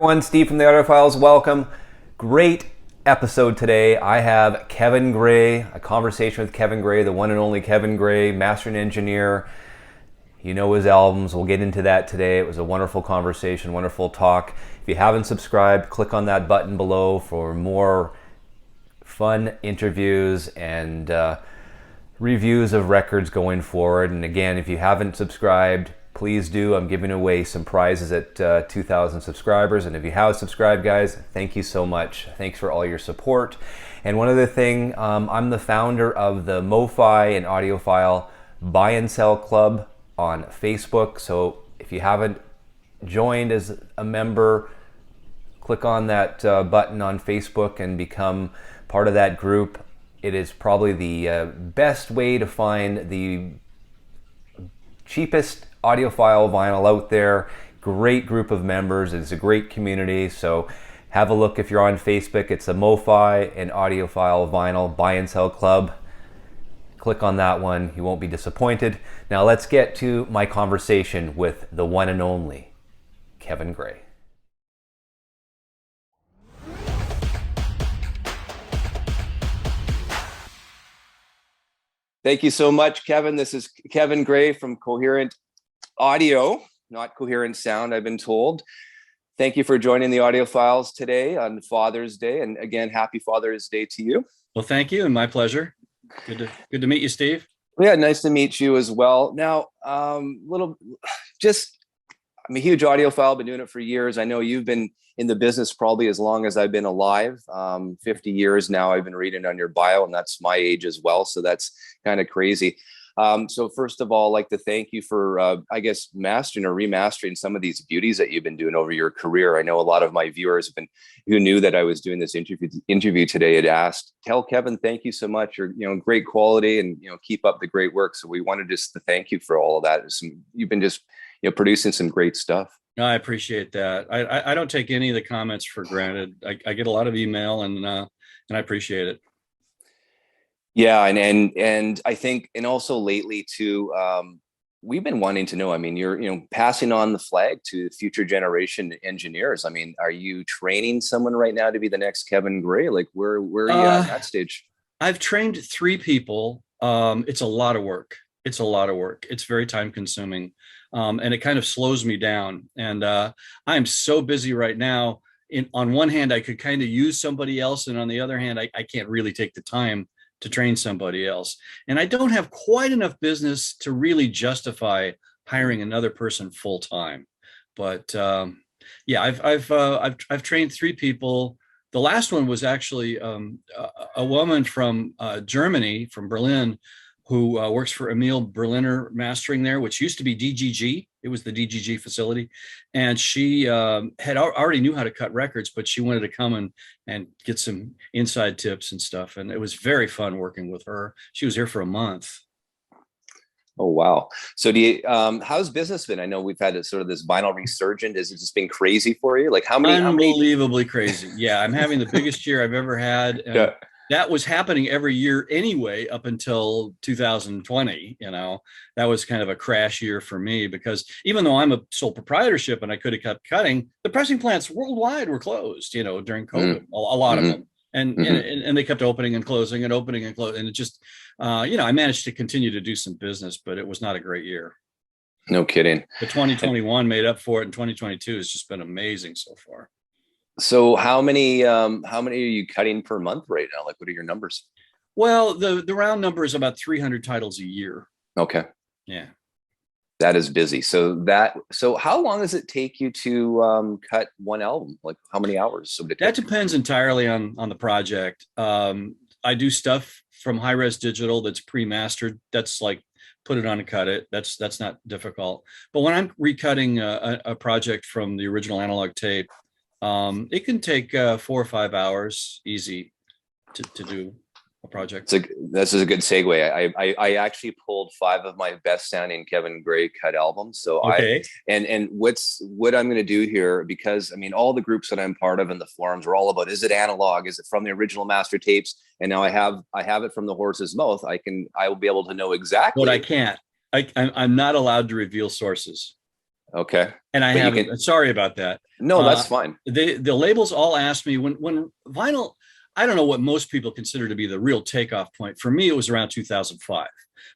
Everyone, Steve from the Audiophiles. Welcome. Great episode today. I have Kevin Gray, a conversation with Kevin Gray, the one and only Kevin Gray, master and engineer. You know his albums. We'll get into that today. It was a wonderful conversation, wonderful talk. If you haven't subscribed, click on that button below for more fun interviews and reviews of records going forward. And again, if you haven't subscribed, please do. I'm giving away some prizes at 2,000 subscribers. And if you have subscribed, guys, thank you so much. Thanks for all your support. And one other thing, I'm the founder of the MoFi and Audiophile Buy and Sell Club on Facebook. So if you haven't joined as a member, click on that button on Facebook and become part of that group. It is probably the best way to find the cheapest audiophile vinyl out there. Great group of members. It's a great community. So have a look if you're on Facebook. It's a MoFi and Audiophile Vinyl Buy and Sell Club. Click on that one. You won't be disappointed. Now let's get to my conversation with the one and only Kevin Gray. Thank you so much, Kevin. This is Kevin Gray from Cohearent Audio, not Coherent Sound, I've been told. Thank you for joining the Audiophiles today on Father's Day. And again, happy Father's Day to you. Well, thank you, and my pleasure. Good to meet you, Steve. Yeah, nice to meet you as well. Now, I'm a huge audiophile, been doing it for years. I know you've been in the business probably as long as I've been alive. 50 years now, I've been reading on your bio, and that's my age as well. So that's kind of crazy. So first of all, I'd like to thank you for, mastering or remastering some of these beauties that you've been doing over your career. I know a lot of my viewers who knew that I was doing this interview today had asked, tell Kevin, thank you so much. You're, great quality and, keep up the great work. So we wanted just to thank you for all of that. You've been just, producing some great stuff. No, I appreciate that. I don't take any of the comments for granted. I get a lot of email and I appreciate it. Yeah, and I think, and also lately too, we've been wanting to know. I mean, you're passing on the flag to future generation engineers. I mean, are you training someone right now to be the next Kevin Gray? Like, where are you at that stage? I've trained 3 people. It's a lot of work. It's very time consuming, and it kind of slows me down. And I'm so busy right now. On one hand, I could kind of use somebody else, and on the other hand, I can't really take the time to train somebody else. And I don't have quite enough business to really justify hiring another person full time. But yeah, I've trained 3 people. The last one was actually a woman from Germany, from Berlin, who works for Emil Berliner Mastering there, which used to be DGG. It was the DGG facility. And she had already knew how to cut records, but she wanted to come and get some inside tips and stuff. And it was very fun working with her. She was here for a month. Oh, wow. So how's business been? I know we've had sort of this vinyl resurgence. Has it just been crazy for you? Like how many? Unbelievably crazy. Yeah, I'm having the biggest year I've ever had. And yeah. That was happening every year anyway, up until 2020. That was kind of a crash year for me because even though I'm a sole proprietorship and I could have kept cutting, the pressing plants worldwide were closed, during COVID, a lot of them. And they kept opening and closing and opening and closing. And it just, I managed to continue to do some business, but it was not a great year. No kidding. The 2021 made up for it, and 2022 has just been amazing so far. So how many are you cutting per month right now? Like, what are your numbers? Well, the round number is about 300 titles a year. Okay. Yeah. That is busy. So how long does it take you to cut one album? Like how many hours? That depends entirely on the project. I do stuff from high-res digital that's pre-mastered. That's like put it on and cut it. That's not difficult. But when I'm recutting a project from the original analog tape, it can take 4 or 5 hours easy to do a project. This is a good segue. I actually pulled 5 of my best sounding Kevin Gray cut albums. So okay. What I'm going to do here, because I mean, all the groups that I'm part of in the forums are all about, is it analog? Is it from the original master tapes? And now I have it from the horse's mouth. I will be able to know exactly. But I can't. I'm not allowed to reveal sources. Okay. And I But you haven't. can. Sorry about that. No, Uh, that's fine. the labels all asked me when vinyl. I don't know what most people consider to be the real takeoff point. For me, it was around 2005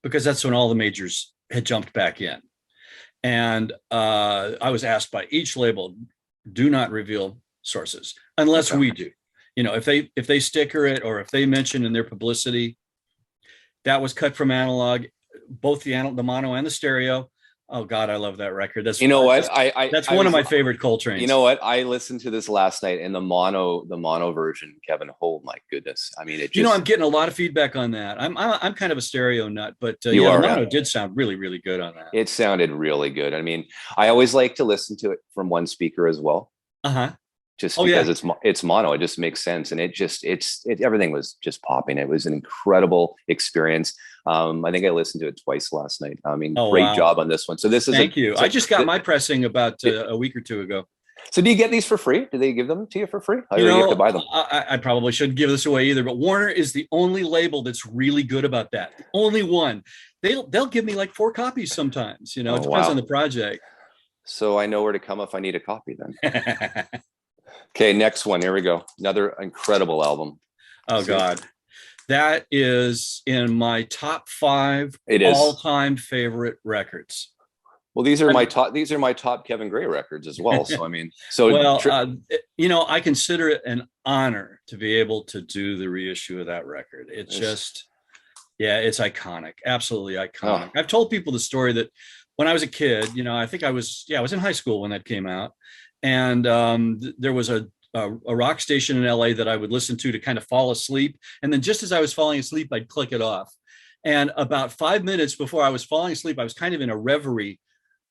because that's when all the majors had jumped back in. And I was asked by each label, do not reveal sources unless Okay. we do. If they sticker it or if they mention in their publicity that was cut from analog, both the mono and the stereo. Oh God, I love that record. You know what? That's I one of was. my favorite You Coltrane's. know what? I listened to this last night in the mono version, Kevin. Oh my goodness! I mean, it I'm just. getting a lot of feedback on that. I'm kind of a stereo nut, but You yeah, the are. Yeah. mono did sound really really good on that. It sounded really good. I mean, I always like to listen to it from one speaker as well, Uh huh. just Oh because yeah. it's mono. It just makes sense, and everything was just popping. It was an incredible experience. I think I listened to it twice last night. I mean, Oh great wow. job on this one. So this is a Thank you. I so. just got my pressing about a week or two ago. So do you get these for free? Do they give them to you for free, or do you have to buy them? I probably shouldn't give this away either, but Warner is the only label that's really good about that. The only one. They'll give me like 4 copies sometimes. Oh It depends on wow! the project. So I know where to come if I need a copy then. Okay, next one. Here we go. Another incredible album. Oh See? God. That is in my top 5 It is. all-time favorite records. Well, these are my top. These are my top Kevin Gray records as well. So I mean, so Well, I consider it an honor to be able to do the reissue of that record. It's just, yeah, it's iconic, absolutely iconic. I've told people the story that when I was a kid, I think I was in high school when that came out, and there was a rock station in LA that I would listen to kind of fall asleep, and then just as I was falling asleep, I'd click it off. And about 5 minutes before I was falling asleep, I was kind of in a reverie.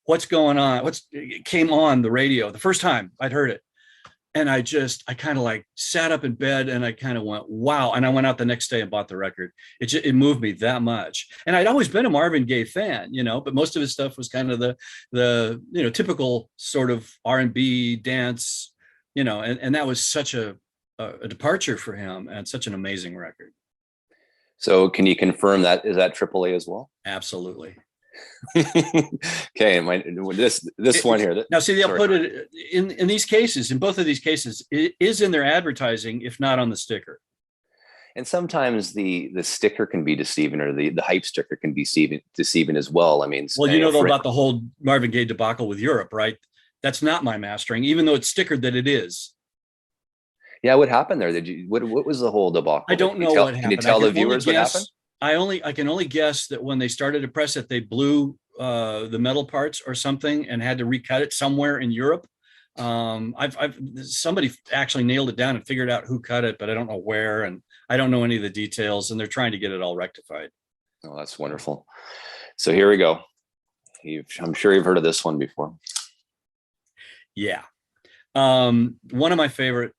What's going on? It came on the radio the first time I'd heard it. And I kind of like sat up in bed and I kind of went, wow. And I went out the next day and bought the record. It moved me that much. And I'd always been a Marvin Gaye fan, but most of his stuff was kind of the typical sort of R&B dance, and that was such a departure for him and such an amazing record. So can you confirm that is that AAA as well? Absolutely. Okay, this one here. Now, see, they'll put it in these cases. In both of these cases, it is in their advertising, if not on the sticker. And sometimes the sticker can be deceiving, or the hype sticker can be deceiving as well. I mean, well, about the whole Marvin Gaye debacle with Europe, right? That's not my mastering, even though it's stickered that it is. Yeah, what happened there? What was the whole debacle? I don't know what happened. Can you tell the viewers what happened? I can only guess that when they started to press it, they blew the metal parts or something and had to recut it somewhere in Europe. Somebody actually nailed it down and figured out who cut it, but I don't know where, and I don't know any of the details, and they're trying to get it all rectified. Oh, that's wonderful. So here we go. I'm sure you've heard of this one before. Yeah. One of my favorite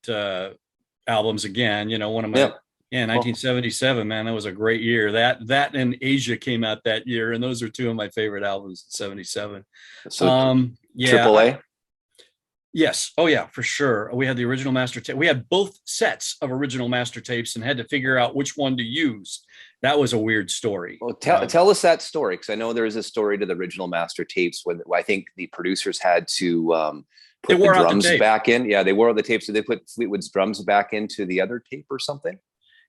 albums, again, one of my, 1977, man, that was a great year. That and Asia came out that year, and those are two of my favorite albums in 77. So AAA? Yes. Oh yeah, for sure. We had the original master tape. We had both sets of original master tapes and had to figure out which one to use. That was a weird story. Well, tell us that story, because I know there is a story to the original master tapes when I think the producers had to put the drums back in. Yeah, they wore the tapes. So they put Fleetwood's drums back into the other tape or something?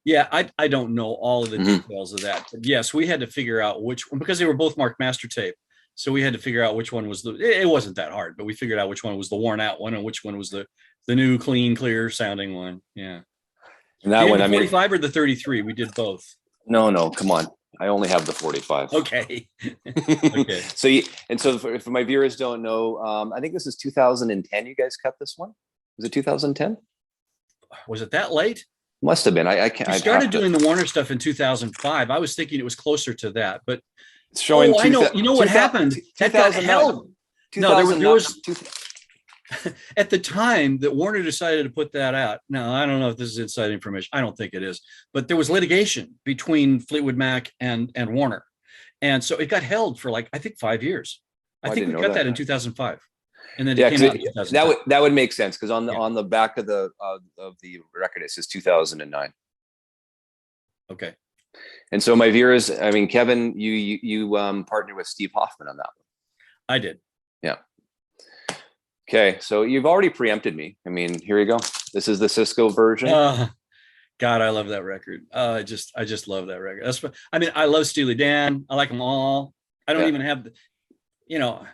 Yeah, I don't know all of the details of that. But yes, we had to figure out which one, because they were both marked master tape. So we had to figure out which one was it wasn't that hard, but we figured out which one was the worn out one and which one was the new, clean, clear sounding one. Yeah. And that one, the 45 or the 33? We did both. No, come on. I only have the 45. Okay. Okay. So if my viewers don't know, I think this is 2010. You guys cut this one? Was it 2010? Was it that late? Must have been. I can't. We started doing the Warner stuff in 2005. I was thinking it was closer to that, but it's showing. I know. You know what happened? That got held. No, there was at the time that Warner decided to put that out. Now, I don't know if this is inside information. I don't think it is, but there was litigation between Fleetwood Mac and Warner, and so it got held for I think 5 years. I think we cut that in 2005. And then it came out that would make sense, because on the back of the record it says 2009. Okay. And so my viewers, I mean, Kevin, you partnered with Steve Hoffman on that one. I did. Yeah. Okay, so you've already preempted me. I mean, here you go. This is the Cisco version. God, I love that record. I just love that record. That's what I mean. I love Steely Dan. I like them all. I don't Yeah. even have, you know,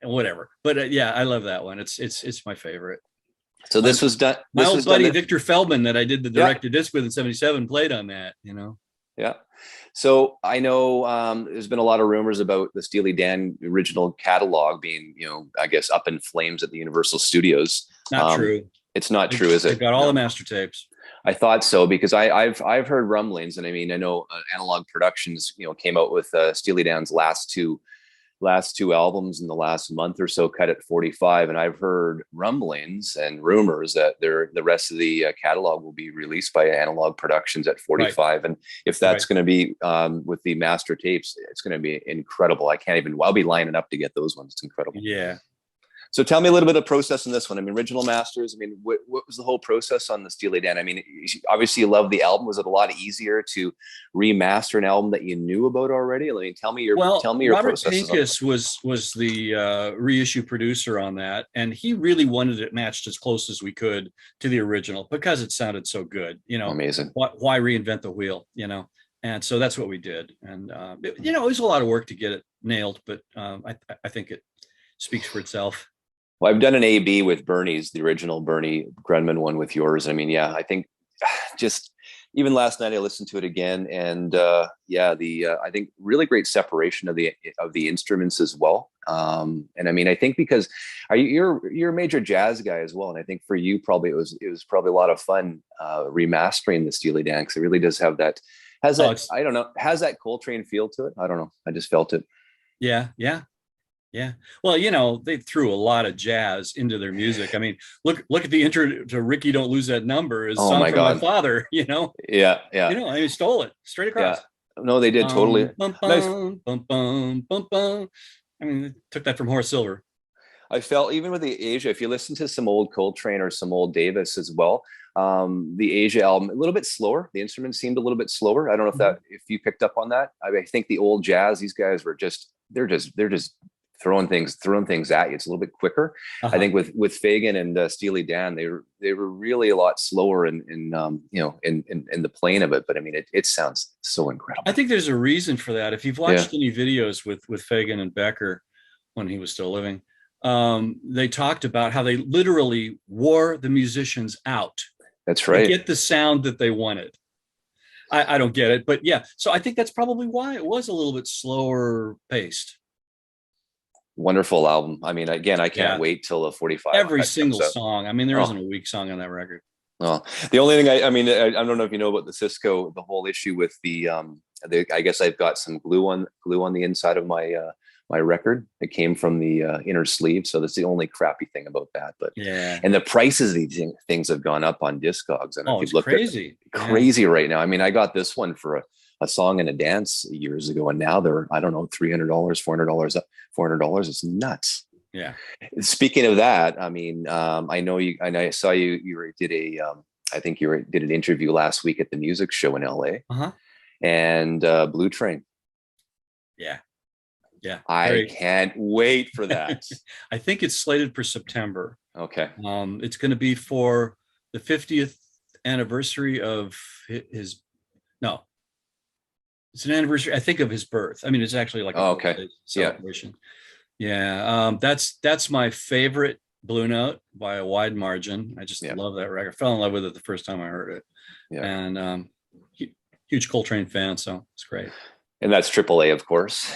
whatever. But yeah, I love that one. It's my favorite. So My this was done. my This old was done. buddy Victor Feldman that I did the Yeah, director disc with in '77 played on that. You know, yeah. So I know there's been a lot of rumors about the Steely Dan original catalog being, I guess up in flames at the Universal Studios. not Um, true. it's not true, is They've it? got all the No. master tapes. I thought so because I've heard rumblings, and I mean I know Analog Productions came out with Steely Dan's last two albums in the last month or so, cut at 45, and I've heard rumblings and rumors that the rest of the catalog will be released by Analog Productions at Right. 45, and if that's Right. going to be with the master tapes, it's going to be incredible. I'll be lining up to get those ones. It's incredible. Yeah. So tell me a little bit of process in this one. I mean, original masters. I mean, what was the whole process on the Steely Dan? I mean, obviously you love the album. Was it a lot easier to remaster an album that you knew about already? I mean, tell me your Robert processes on Pincus was the reissue producer on that, and he really wanted it matched as close as we could to the original because it sounded so good. You know, Amazing. why reinvent the wheel? You know, and so that's what we did. And it was a lot of work to get it nailed, but I think it speaks for itself. Well, I've done an A/B with Bernie's, the original Bernie Grunman one with yours. I mean, yeah, I think just even last night I listened to it again, and I think really great separation of the instruments as well. And I mean, I think because you're a major jazz guy as well, and I think for you probably it was probably a lot of fun remastering the Steely Dan because it really does have that I don't know, has that Coltrane feel to it. I don't know, I just felt it. Yeah, yeah. Yeah. Well, they threw a lot of jazz into their music. I mean, look at the intro to Ricky Don't Lose That Number, is Song My from God. My Father, Yeah, I mean, stole it straight across. Yeah. No, they did totally. Bum, Nice. bum, bum, bum, bum, bum. I mean, they took that from Horace Silver. I felt even with the Asia, if you listen to some old Coltrane or some old Davis as well, the Asia album, a little bit slower. The instruments seemed a little bit slower. I don't know if you picked up on that. I think the old jazz, these guys were they're just throwing things at you. It's a little bit quicker. I think with Fagan and Steely Dan, they were really a lot slower in the playing of it. But I mean, it sounds so incredible. I think there's a reason for that. If you've watched any videos with Fagan and Becker when he was still living, they talked about how they literally wore the musicians out. That's right. To get the sound that they wanted. I don't get it, but yeah. So I think that's probably why it was a little bit slower paced. Wonderful album. I mean, again, I can't wait till the 45. Every single song. I mean, there isn't a weak song on that record. Well, the only thing I don't know if you know about the Cisco, the whole issue with I guess I've got some glue on the inside of my my record. It came from the inner sleeve, so that's the only crappy thing about that. But yeah, and the prices of these things have gone up on Discogs. And it's crazy right now. I mean, I got this one for a song and a dance years ago, and now they're, I don't know, $300, $400. It's nuts. Yeah. Speaking of that, I mean, I know you, and I saw you did I think you did an interview last week at the music show in LA, and Blue Train. Yeah. Yeah. I can't wait for that. I think it's slated for September. Okay. It's going to be for the 50th anniversary of it's an anniversary, I think, of his birth. I mean, it's actually like a celebration. Yeah. That's my favorite Blue Note by a wide margin. I just love that record. I fell in love with it the first time I heard it. Yeah. And huge Coltrane fan, so it's great. And that's AAA, of course.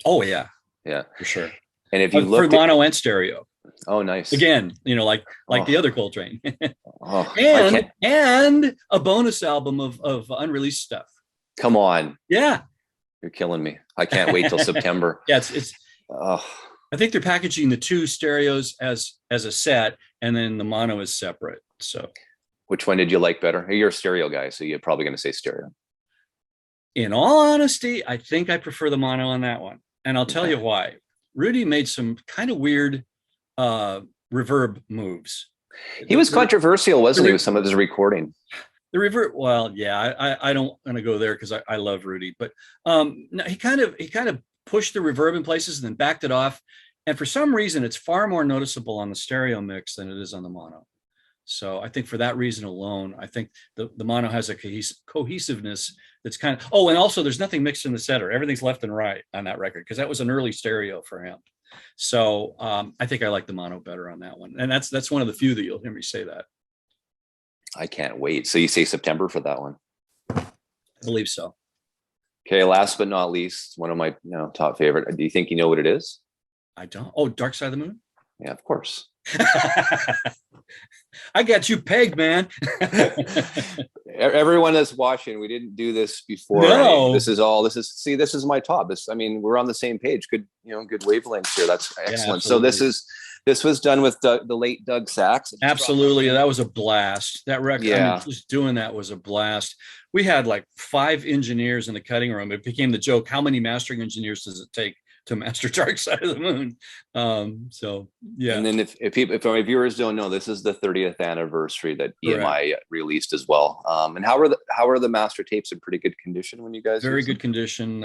Oh yeah. Yeah, for sure. And if you look for mono and stereo. Oh, nice. Again, like the other Coltrane. and a bonus album of unreleased stuff. Come on. Yeah. You're killing me. I can't wait till September. Yeah, I think they're packaging the two stereos as a set, and then the mono is separate. So which one did you like better? You're a stereo guy, so you're probably going to say stereo. In all honesty, I think I prefer the mono on that one. And I'll tell you why. Rudy made some kind of weird reverb moves. He was controversial, wasn't he, with some of his recording? The reverb, well, yeah, I don't want to go there because I love Rudy, but no, he kind of pushed the reverb in places and then backed it off, And for some reason, it's far more noticeable on the stereo mix than it is on the mono. So I think for that reason alone, I think the mono has a cohesiveness that's kind of, oh, and also there's nothing mixed in the center. Everything's left and right on that record because that was an early stereo for him. So I think I like the mono better on that one. And that's one of the few that you'll hear me say that. I can't wait. So you say September for that one? I believe so. Okay, last but not least, one of my top favorite. Do you think you know what it is? I don't. Oh, Dark Side of the Moon? Yeah, of course. I got you pegged, man. Everyone that's watching, we didn't do this before. No. This is my top. We're on the same page. Good wavelengths here. That's excellent. So this was done with the late Doug Sax. Absolutely. That was a blast. That record, I mean, just doing that was a blast. We had like 5 engineers in the cutting room. It became the joke, how many mastering engineers does it take to master Dark Side of the Moon? So yeah. And then if my viewers don't know, this is the 30th anniversary that EMI released as well. And how are the master tapes in pretty good condition when you guys? Very good condition.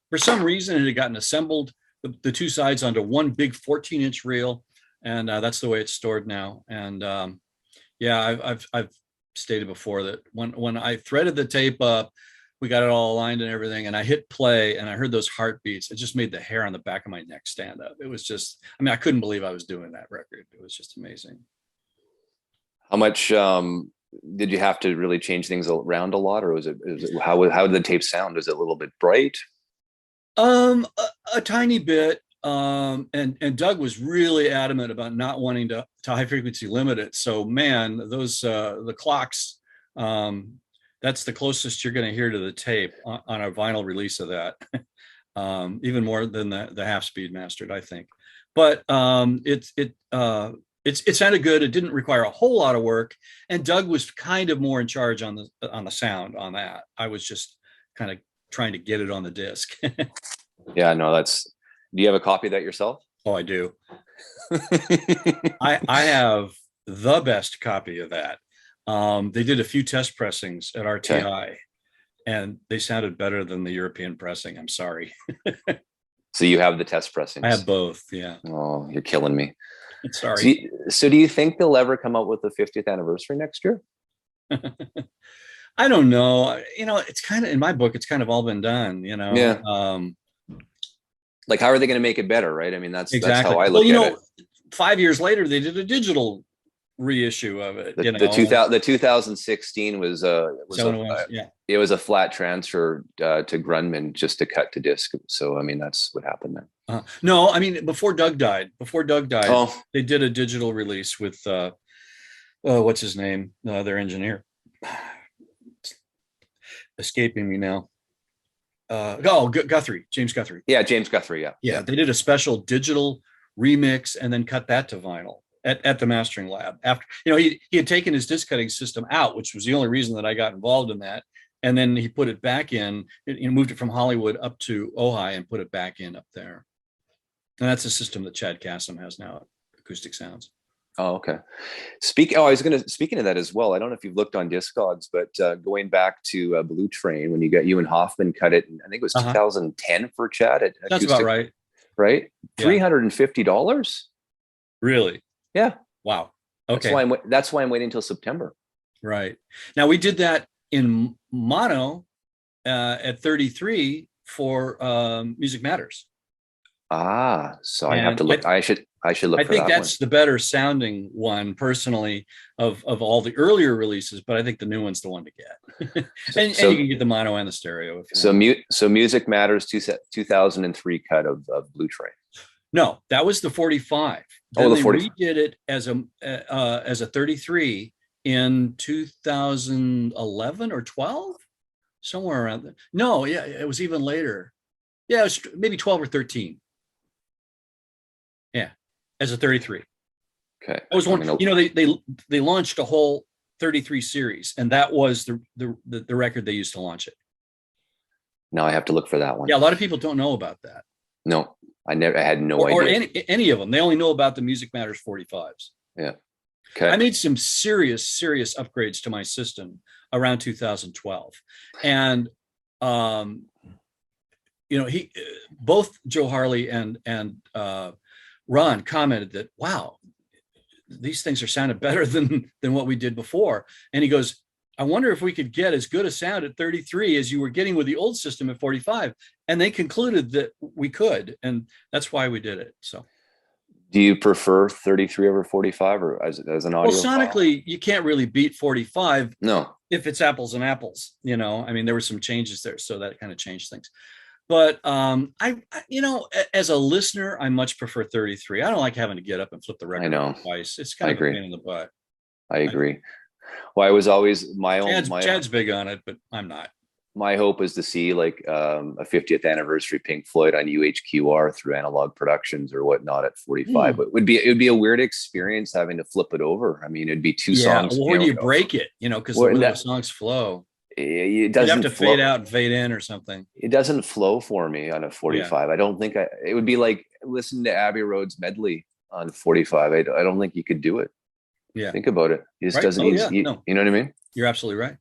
For some reason, it had gotten assembled, the 2 sides onto one big 14-inch reel, and that's the way it's stored now. And I've stated before that when I threaded the tape up, we got it all aligned and everything, and I hit play and I heard those heartbeats. It just made the hair on the back of my neck stand up. It was just, I mean, I couldn't believe I was doing that record. It was just amazing. How much did you have to really change things around a lot, or was it how did the tape sound? Was it a little bit bright? A tiny bit. And Doug was really adamant about not wanting to high frequency limit it. So man, those the clocks, that's the closest you're going to hear to the tape on a vinyl release of that. Even more than the half speed mastered, I think. But it sounded good. It didn't require a whole lot of work, and Doug was kind of more in charge on the sound on that. I was just kind of trying to get it on the disc. Yeah, no, do you have a copy of that yourself? Oh, I do. I have the best copy of that. They did a few test pressings at RTI, and they sounded better than the European pressing. I'm sorry. So you have the test pressings? I have both, yeah. Oh, you're killing me. Sorry. So do you think they'll ever come out with the 50th anniversary next year? I don't know. It's kind of, in my book, it's kind of all been done, Yeah. Like, how are they going to make it better, right? I mean, that's how I look at it. 5 years later, they did a digital reissue of it. The 2016 was it was a flat transfer to Grunman just to cut to disc. So I mean, that's what happened there. No, I mean before Doug died, they did a digital release with what's his name, their engineer, escaping me now. Guthrie, James Guthrie. Yeah, James Guthrie. Yeah. They did a special digital remix and then cut that to vinyl at the mastering lab. After he had taken his disc cutting system out, which was the only reason that I got involved in that, and then he put it back in. Moved it from Hollywood up to Ojai and put it back in up there. And that's a system that Chad Kassem has now at Acoustic Sounds. Oh, okay. Speaking of that as well, I don't know if you've looked on Discogs, but going back to Blue Train, when you and Hoffman cut it, I think it was 2010 for Chad. That's Acoustic, about right. Right? Yeah. $350? Really? Yeah. Wow. Okay. That's why I'm waiting until September. Right. Now we did that in mono at 33 for Music Matters. So I have to look. I should look. I think that's the better sounding one personally of all the earlier releases, but I think the new one's the one to get. and you can get the mono and the stereo. So Music Matters 2003 cut of Blue Train. No, that was the 45. Then they redid it as a 33 in 2011 or 12, somewhere around there. No, yeah, it was even later. Yeah, it was maybe 12 or 13. Yeah, as a 33. Okay. That was one. They launched a whole 33 series, and that was the record they used to launch it. Now I have to look for that one. Yeah, a lot of people don't know about that. No, I had no idea. Or any of them. They only know about the Music Matters 45s. Yeah. Okay. I made some serious upgrades to my system around 2012, and both Joe Harley and Ron commented that, wow, these things are sounding better than what we did before. And he goes, I wonder if we could get as good a sound at 33 as you were getting with the old system at 45. And they concluded that we could, and that's why we did it. So, Do you prefer 33 over 45 or as an well, audio sonically, you can't really beat 45 No. if it's apples and apples, I mean, there were some changes there, so that kind of changed things. But as a listener, I much prefer 33. I don't like having to get up and flip the I record know. twice. It's kind I of a agree. pain in the butt. I agree. Well, I was always my own. Chad's big on it, but I'm not. My hope is to see like a 50th anniversary Pink Floyd on UHQR through Analog Productions or whatnot at 45. But it would be a weird experience having to flip it over. I mean, it'd be two songs. Well, where do you break it? Because the way the songs flow. It doesn't. You'd have to fade out and fade in or something. It doesn't flow for me on a 45. Yeah. I don't think it would be like listening to Abbey Road's medley on 45. I don't think you could do it. Yeah. Think about it. It just doesn't. You know what I mean? You're absolutely right.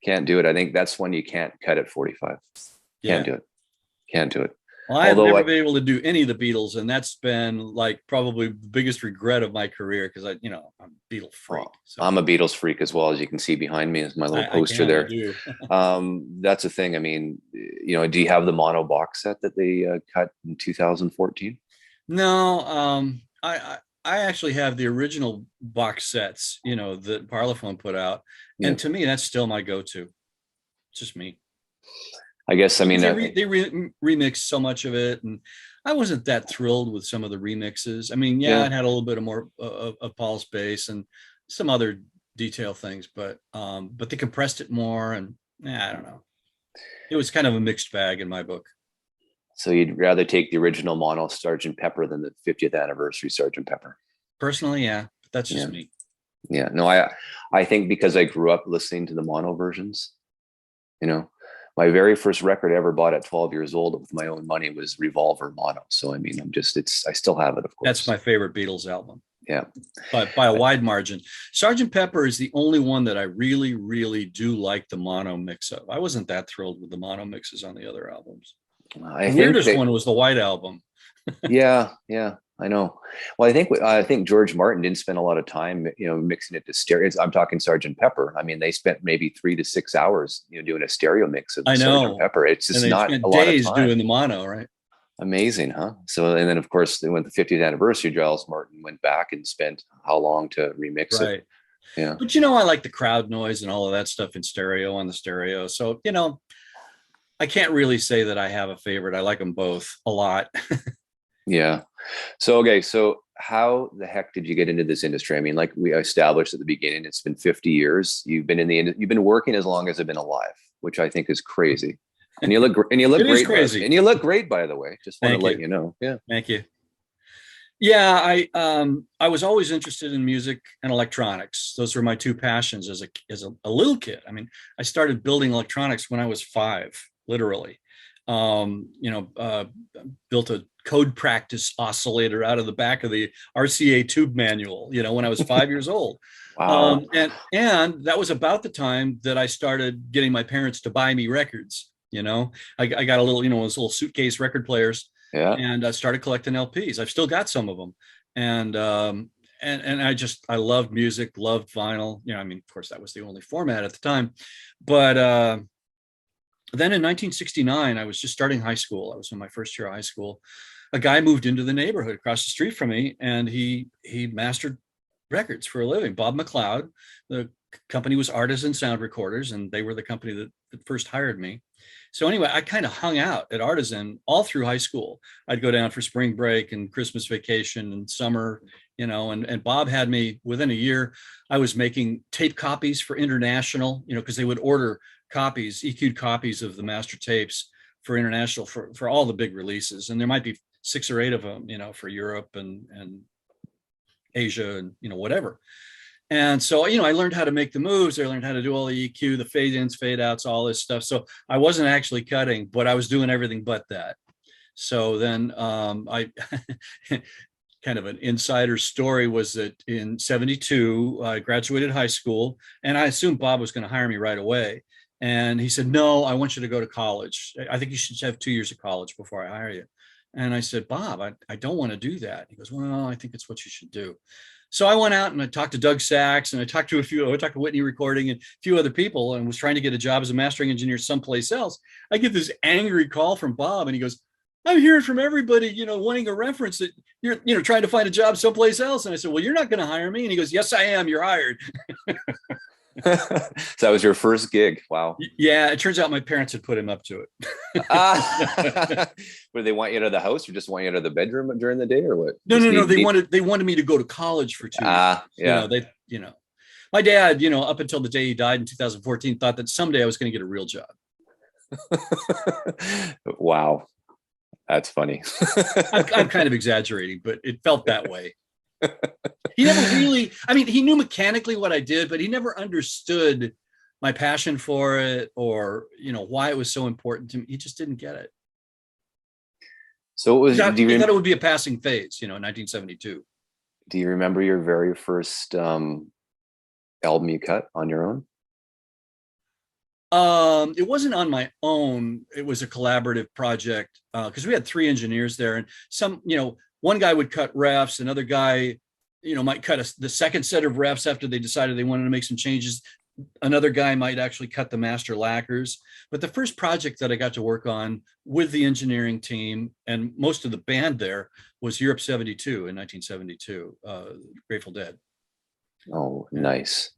Can't do it. I think that's one you can't cut at 45. Can't do it. Well, I've never been able to do any of the Beatles, and that's been like probably the biggest regret of my career because I'm a Beatle freak. So. I'm a Beatles freak as well, as you can see behind me is my little poster there. That's the thing. I mean, do you have the mono box set that they cut in 2014? No, I actually have the original box sets, that Parlophone put out, and to me, that's still my go-to. It's just me. I guess, I mean, they remixed so much of it, and I wasn't that thrilled with some of the remixes. I mean, it had a little bit of more of Paul's bass and some other detail things, but they compressed it more, and I don't know. It was kind of a mixed bag in my book. So you'd rather take the original mono Sgt. Pepper than the 50th anniversary Sgt. Pepper? Personally, yeah, but that's just me. Yeah, no, I think because I grew up listening to the mono versions, my very first record I ever bought at 12 years old with my own money was Revolver mono. So, I mean, I still have it, of course. That's my favorite Beatles album. Yeah. By a wide margin. Sgt. Pepper is the only one that I really, really do like the mono mix of. I wasn't that thrilled with the mono mixes on the other albums. The weirdest one was the White Album. yeah, I know. Well, I think George Martin didn't spend a lot of time, mixing it to stereo. I'm talking Sgt. Pepper. I mean, they spent maybe 3 to 6 hours, doing a stereo mix of Sgt. Pepper. It's just not a lot of time. Doing the mono, right? Amazing, huh? So, and then of course, when the 50th anniversary, Giles Martin went back and spent how long to remix it? Yeah. But I like the crowd noise and all of that stuff in stereo on the stereo. So, I can't really say that I have a favorite. I like them both a lot. Yeah. So, okay. So how the heck did you get into this industry? I mean, like we established at the beginning, it's been 50 years. You've been you've been working as long as I've been alive, which I think is crazy. And you look great. And you look great, by the way. Just want to let you know. Yeah. Thank you. Yeah. I was always interested in music and electronics. Those were my two passions as a little kid. I mean, I started building electronics when I was 5, literally. Built a code practice oscillator out of the back of the RCA tube manual, when I was 5 years old. Wow. And that was about the time that I started getting my parents to buy me records. I got a little, those little suitcase record players. Yeah. And I started collecting LPs. I've still got some of them. And I loved music, loved vinyl. Of course that was the only format at the time, but then in 1969, I was just starting high school. I was in my first year of high school. A guy moved into the neighborhood across the street from me, and he mastered records for a living. Bob McLeod. The company was Artisan Sound Recorders, and they were the company that first hired me. So anyway, I kind of hung out at Artisan all through high school. I'd go down for spring break and Christmas vacation and summer, and Bob had me within a year. I was making tape copies for International, because they would order copies, EQ'd copies of the master tapes for International for all the big releases. And there might be 6 or 8 of them, for Europe and Asia and, whatever. And so, I learned how to make the moves. I learned how to do all the EQ, the fade ins, fade outs, all this stuff. So I wasn't actually cutting, but I was doing everything but that. So then I kind of an insider story was that in 72, I graduated high school, and I assumed Bob was going to hire me right away. And he said, no, I want you to go to college. I think you should have 2 years of college before I hire you. And I said, Bob, I don't want to do that. He goes, well, I think it's what you should do. So I went out and I talked to Doug Sachs, and I talked to Whitney Recording and a few other people, and was trying to get a job as a mastering engineer someplace else. I get this angry call from Bob, and he goes, I'm hearing from everybody, wanting a reference that you're, trying to find a job someplace else. And I said, well, you're not going to hire me. And he goes, yes, I am. You're hired. So that was your first gig. Wow. Yeah. It turns out my parents had put him up to it. Would they want you out of the house, or just want you out of the bedroom during the day, or what? No. They wanted me to go to college for 2 years. Yeah. My dad, up until the day he died in 2014, thought that someday I was going to get a real job. Wow. That's funny. I'm kind of exaggerating, but it felt that way. He never really, he knew mechanically what I did, but he never understood my passion for it, or, why it was so important to me. He just didn't get it. So it was, he thought it would be a passing phase, in 1972. Do you remember your very first album you cut on your own? It wasn't on my own. It was a collaborative project, because we had 3 engineers there, and one guy would cut refs, another guy, might cut the second set of refs after they decided they wanted to make some changes. Another guy might actually cut the master lacquers. But the first project that I got to work on with the engineering team and most of the band there was Europe 72 in 1972, Grateful Dead. Oh, nice.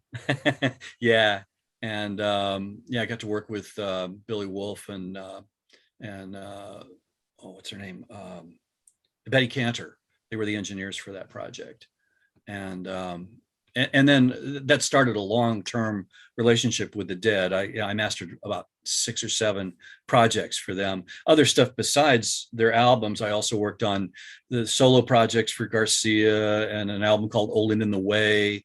Yeah. And I got to work with Billy Wolf and what's her name? Betty Cantor. They were the engineers for that project. And then that started a long-term relationship with the Dead. I mastered about 6 or 7 projects for them. Other stuff besides their albums, I also worked on the solo projects for Garcia and an album called Old and in the Way,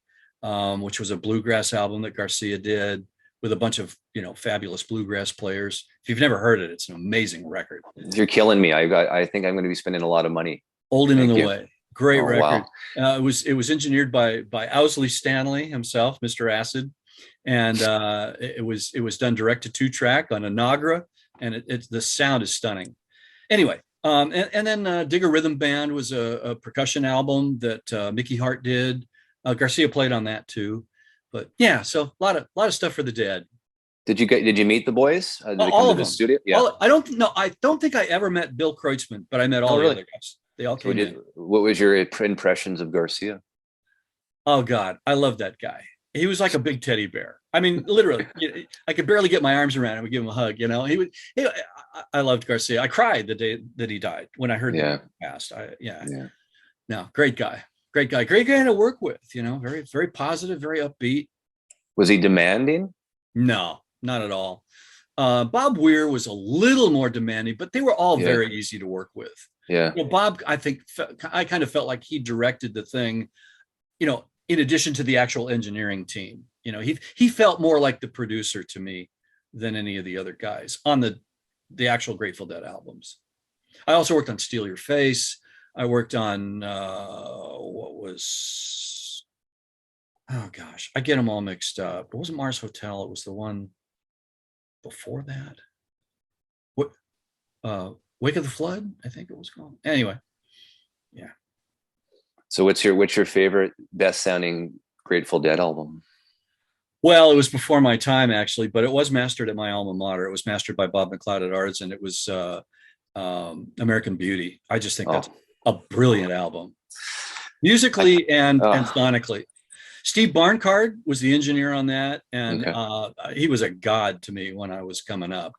which was a bluegrass album that Garcia did with a bunch of, fabulous bluegrass players. If you've never heard it, it's an amazing record. You're killing me. I think I'm going to be spending a lot of money. Old and in the Way. Great record. Wow. It was engineered by Owsley Stanley himself, Mr. Acid. And it was done direct to 2-track on a Nagra, and the sound is stunning. Anyway, and then Digger Rhythm Band was a percussion album that Mickey Hart did. Garcia played on that too. But yeah, so a lot of stuff for the Dead. Did you meet the boys? Did they all come of to the them. studio? Yeah. I don't think I ever met Bill Kreutzmann, but I met all the other guys. They all came in. What was your impressions of Garcia? Oh God, I love that guy. He was like a big teddy bear. Literally, I could barely get my arms around him and give him a hug. I loved Garcia. I cried the day that he died when I heard that he passed. No, great guy to work with. Very, very positive, very upbeat. Was he demanding? No, not at all. Bob Weir was a little more demanding, but they were all very easy to work with. Yeah. Bob, I kind of felt like he directed the thing, in addition to the actual engineering team. He felt more like the producer to me than any of the other guys on the actual Grateful Dead albums. I also worked on Steal Your Face. I worked on oh gosh, I get them all mixed up. It wasn't Mars Hotel. It was the one before that. Wake of the Flood, I think it was called. Anyway, yeah. So what's your favorite, best sounding Grateful Dead album? Well, it was before my time actually, but it was mastered at my alma mater. It was mastered by Bob McLeod at Artisan. It was American Beauty. I just think that's a brilliant album, musically and sonically. Steve Barncard was the engineer on that, and he was a god to me when I was coming up.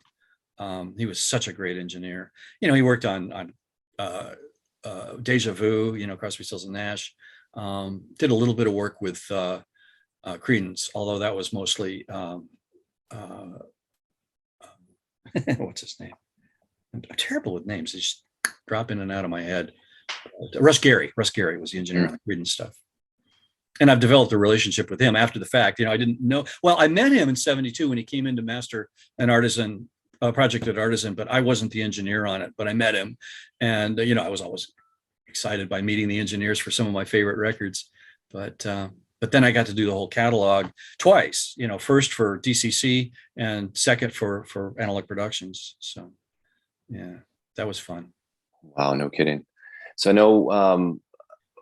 He was such a great engineer. He worked on Deja Vu, Crosby, Stills and Nash. Did a little bit of work with Creedence, although that was mostly what's his name? I'm terrible with names. They just drop in and out of my head. Russ Gary was the engineer on the Creedence stuff. And I've developed a relationship with him after the fact. I didn't know. Well, I met him in 72 when he came in to master an Artisan project at Artisan, but I wasn't the engineer on it, but I met him. And, I was always excited by meeting the engineers for some of my favorite records. But then I got to do the whole catalog twice, first for DCC and second for Analog Productions. So, yeah, that was fun. Wow, no kidding. So I know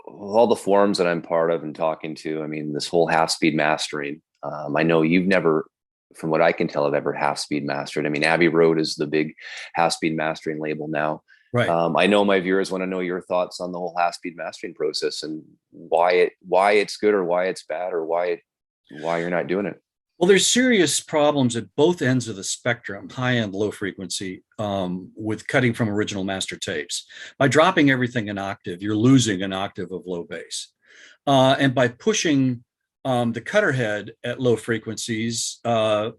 all the forums that I'm part of and talking to, I mean, this whole half speed mastering. I know you've never, from what I can tell, have ever half speed mastered. I mean, Abbey Road is the big half speed mastering label now. Right. I know my viewers want to know your thoughts on the whole half speed mastering process and why it's good or why it's bad or why you're not doing it. Well, there's serious problems at both ends of the spectrum, high and low frequency, with cutting from original master tapes. By dropping everything an octave, you're losing an octave of low bass. And by pushing the cutter head at low frequencies, the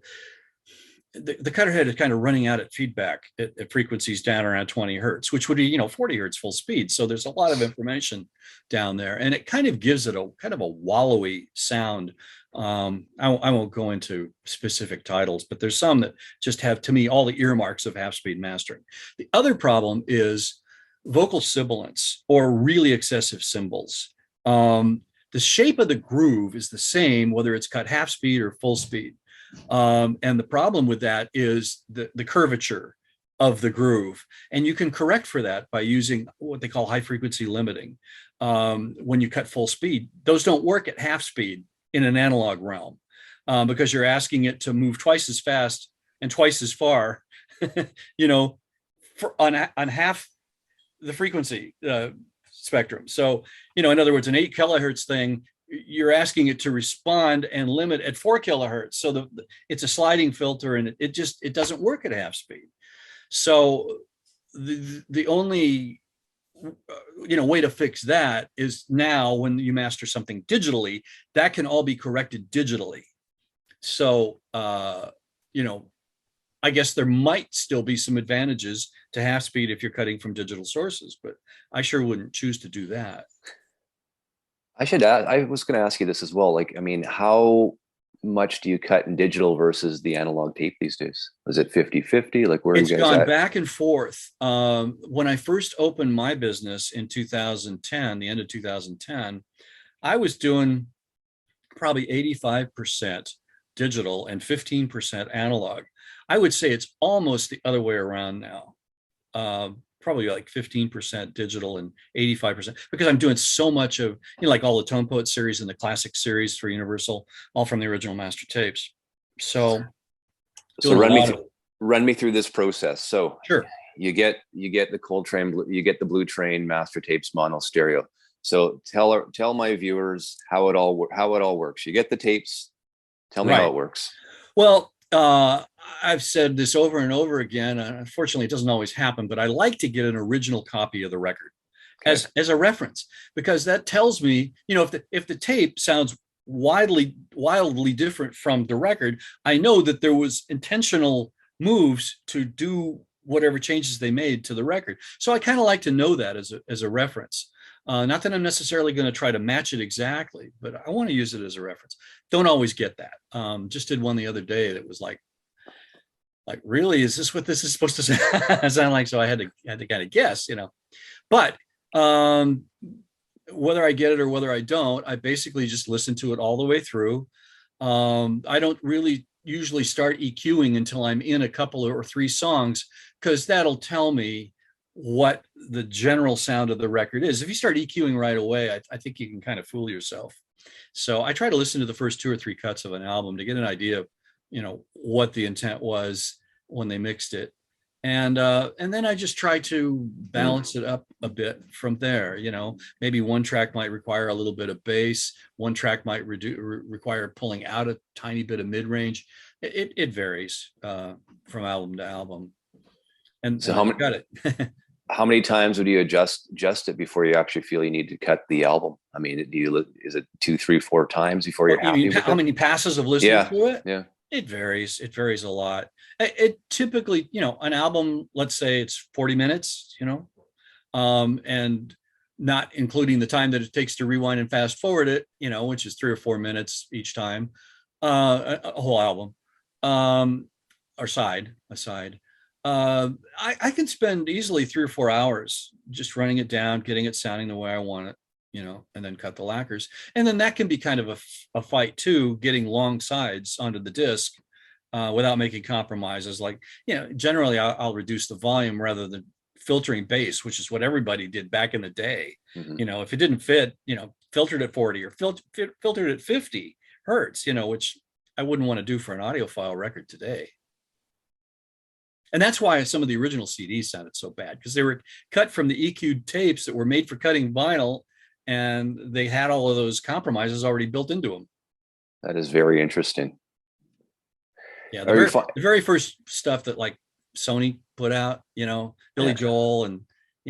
cutter head is kind of running out at feedback at frequencies down around 20 hertz, which would be, 40 hertz full speed. So there's a lot of information down there, and it kind of gives it a kind of a wallowy sound. I won't go into specific titles, but there's some that just have, to me, all the earmarks of half speed mastering. The other problem is vocal sibilance or really excessive cymbals. The shape of the groove is the same, whether it's cut half speed or full speed. And the problem with that is the curvature of the groove. And you can correct for that by using what they call high frequency limiting. When you cut full speed, those don't work at half speed in an analog realm, because you're asking it to move twice as fast and twice as far, on half the frequency spectrum. So, in other words, an 8 kilohertz thing, you're asking it to respond and limit at 4 kilohertz. So it's a sliding filter, and it doesn't work at half speed. So the only way to fix that is, now when you master something digitally, that can all be corrected digitally. So I guess there might still be some advantages to half speed if you're cutting from digital sources, but I sure wouldn't choose to do that. I was going to ask you this as well. Like, I mean, how much do you cut in digital versus the analog tape these days? Is it 50-50? Like, where are you It's guys gone at? back and forth. When I first opened my business in 2010, the end of 2010, I was doing probably 85% digital and 15% analog. I would say it's almost the other way around now. Probably like 15% digital and 85%, because I'm doing so much of, like all the Tone Poet series and the classic series for Universal, all from the original master tapes. So run me through this process. So sure. you get the Coltrane, you get the Blue Train master tapes mono stereo. So tell my viewers how it all works. You get the tapes. Tell me how it works. Well, I've said this over and over again. Unfortunately, it doesn't always happen, but I like to get an original copy of the record as a reference, because that tells me, if the tape sounds wildly different from the record, I know that there was intentional moves to do whatever changes they made to the record. So I kind of like to know that as a reference. Not that I'm necessarily going to try to match it exactly, but I want to use it as a reference. Don't always get that. Just did one the other day that was like, really, is this what this is supposed to sound like? So I had to kind of guess, But whether I get it or whether I don't, I basically just listen to it all the way through. I don't really usually start EQing until I'm in a couple or 3 songs, because that'll tell me what the general sound of the record is. If you start EQing right away, I think you can kind of fool yourself. So I try to listen to the first 2 or 3 cuts of an album to get an idea of, what the intent was when they mixed it. And then I just try to balance it up a bit from there. Maybe one track might require a little bit of bass. One track might require pulling out a tiny bit of mid-range. It varies from album to album. And So how many times would you adjust it before you actually feel you need to cut the album? I mean, is it 2, 3, 4 times before you're happy with it? How many passes of listening to it? Yeah. It varies. It varies a lot. It typically, an album, let's say it's 40 minutes, and not including the time that it takes to rewind and fast forward it, which is 3 or 4 minutes each time, a whole album, or a side. I can spend easily 3 or 4 hours just running it down, getting it sounding the way I want it, and then cut the lacquers. And then that can be kind of a fight too, getting long sides onto the disc without making compromises. Like, generally I'll reduce the volume rather than filtering bass, which is what everybody did back in the day. Mhm. If it didn't fit, filtered at 40 or filtered at 50 hertz, which I wouldn't want to do for an audiophile record today. And that's why some of the original CDs sounded so bad, because they were cut from the EQ'd tapes that were made for cutting vinyl, and they had all of those compromises already built into them. That is very interesting. Yeah, the very first stuff that like Sony put out, Billy Joel and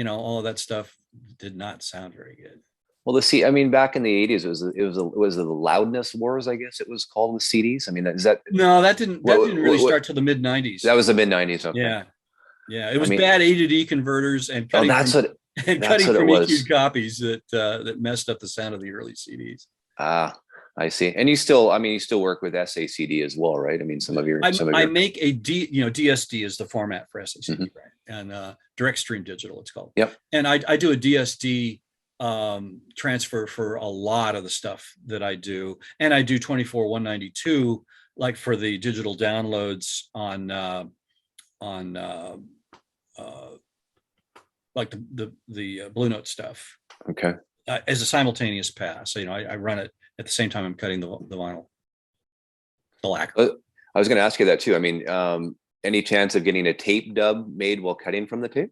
all of that stuff did not sound very good. Well, I mean, back in the 80s, it was the loudness wars, I guess it was called, with CDs. I mean, no, that didn't really start till the mid 90s. That was the mid 90s. Okay. Yeah. It was bad A to D converters and cutting from EQ'd copies that messed up the sound of the early CDs. Ah, I see. And you still work with SACD as well, right? I mean, I make a DSD is the format for SACD, right? And direct stream digital, it's called. Yep. And I do a DSD transfer for a lot of the stuff that I do, and I do 24/192 like for the digital downloads on like the Blue Note stuff. Okay. As a simultaneous pass, I run it at the same time I'm cutting the vinyl, the lacquer. I was going to ask you that too. I mean, any chance of getting a tape dub made while cutting from the tape?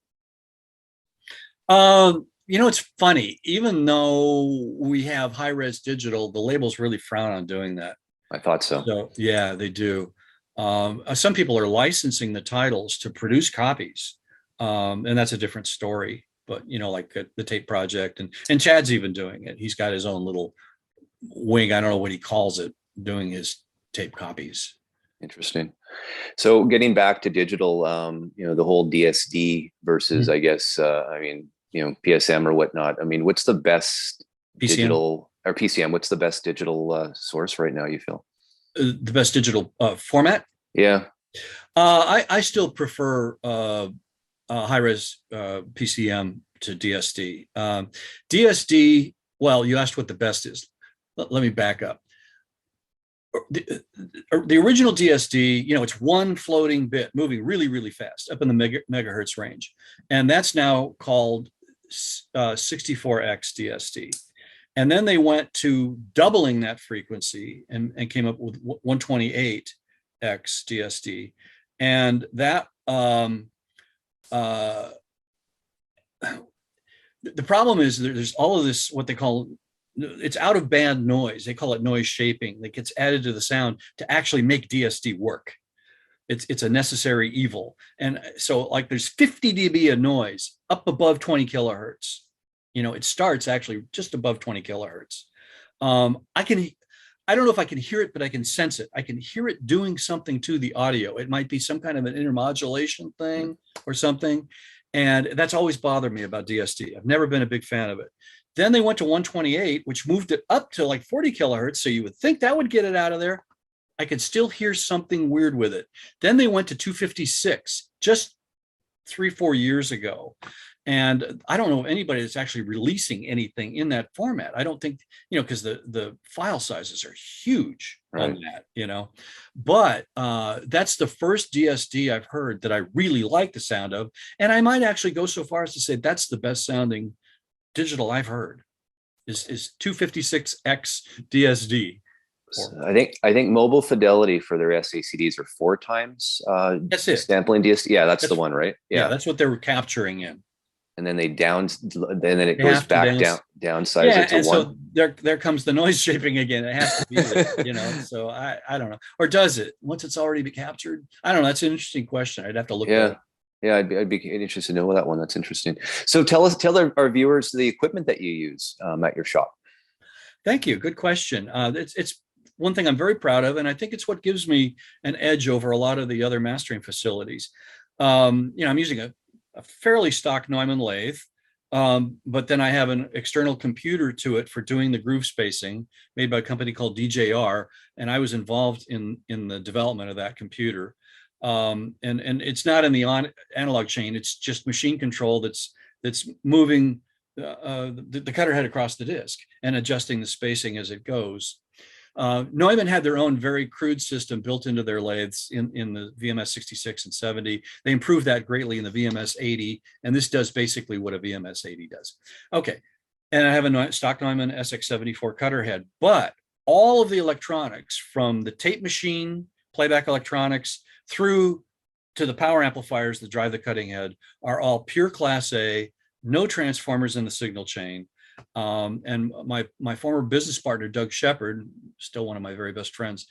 It's funny. Even though we have high-res digital, the labels really frown on doing that. I thought so. So yeah, they do. Some people are licensing the titles to produce copies, and that's a different story. But like the Tape Project, and Chad's even doing it. He's got his own little wing. I don't know what he calls it, doing his tape copies. Interesting. So getting back to digital, the whole DSD versus, I guess, PSM or whatnot. I mean, what's the best digital or PCM? What's the best digital source right now, you feel? The best digital format? Yeah. I still prefer high-res PCM to DSD. DSD, well, you asked what the best is. Let me back up. The original DSD, it's one floating bit moving really, really fast up in the megahertz range. And that's now called 64X DSD. And then they went to doubling that frequency and came up with 128X DSD. And that the problem is there's all of this, what they call, it's out of band noise. They call it noise shaping that gets added to the sound to actually make DSD work. It's a necessary evil. And so like there's 50 dB of noise up above 20 kilohertz. It starts actually just above 20 kilohertz. I don't know if I can hear it, but I can sense it. I can hear it doing something to the audio. It might be some kind of an intermodulation thing or something. And that's always bothered me about DSD. I've never been a big fan of it. Then they went to 128, which moved it up to like 40 kilohertz. So you would think that would get it out of there. I could still hear something weird with it. Then they went to 256 just 3-4 years ago. And I don't know of anybody that's actually releasing anything in that format. I don't think, because the file sizes are huge on that, but that's the first DSD I've heard that I really like the sound of. And I might actually go so far as to say that's the best sounding digital I've heard is 256X DSD. I think mobile fidelity for their SACDs are 4 times that's it. sampling DSD. Yeah, that's the one, right? Yeah, that's what they were capturing in. And then it goes back downsize it to 1. So there comes the noise shaping again. It has to be there, So I don't know. Or does it once it's already been captured? I don't know. That's an interesting question. I'd have to look at it. Yeah, I'd be interested to know that one. That's interesting. So tell our viewers the equipment that you use at your shop. Thank you. Good question. It's one thing I'm very proud of, and I think it's what gives me an edge over a lot of the other mastering facilities. I'm using a fairly stock Neumann lathe, but then I have an external computer to it for doing the groove spacing made by a company called DJR, and I was involved in the development of that computer. And it's not in the analog chain; it's just machine control that's moving the cutter head across the disc and adjusting the spacing as it goes. Neumann had their own very crude system built into their lathes in the VMS 66 and 70. They improved that greatly in the VMS 80, and this does basically what a VMS 80 does. Okay, and I have a stock Neumann SX74 cutter head, but all of the electronics from the tape machine, playback electronics, through to the power amplifiers that drive the cutting head are all pure Class A, no transformers in the signal chain. And my former business partner, Doug Shepard, still one of my very best friends,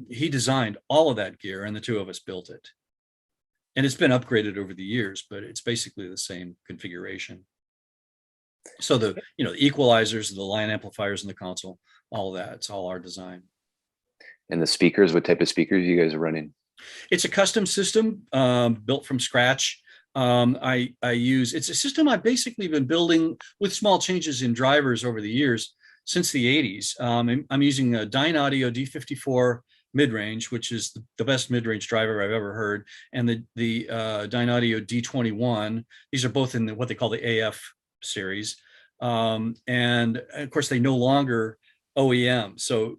he designed all of that gear, and the two of us built it. And it's been upgraded over the years, but it's basically the same configuration. So the equalizers, the line amplifiers in the console, all of that, it's all our design. And the speakers, what type of speakers you guys are running? It's a custom system built from scratch. It's a system I've basically been building with small changes in drivers over the years since the 80s. I'm using a Dyne Audio D54 mid-range, which is the best mid-range driver I've ever heard, and the Dyne Audio D21. These are both in what they call the AF series. And of course, they no longer OEM. So,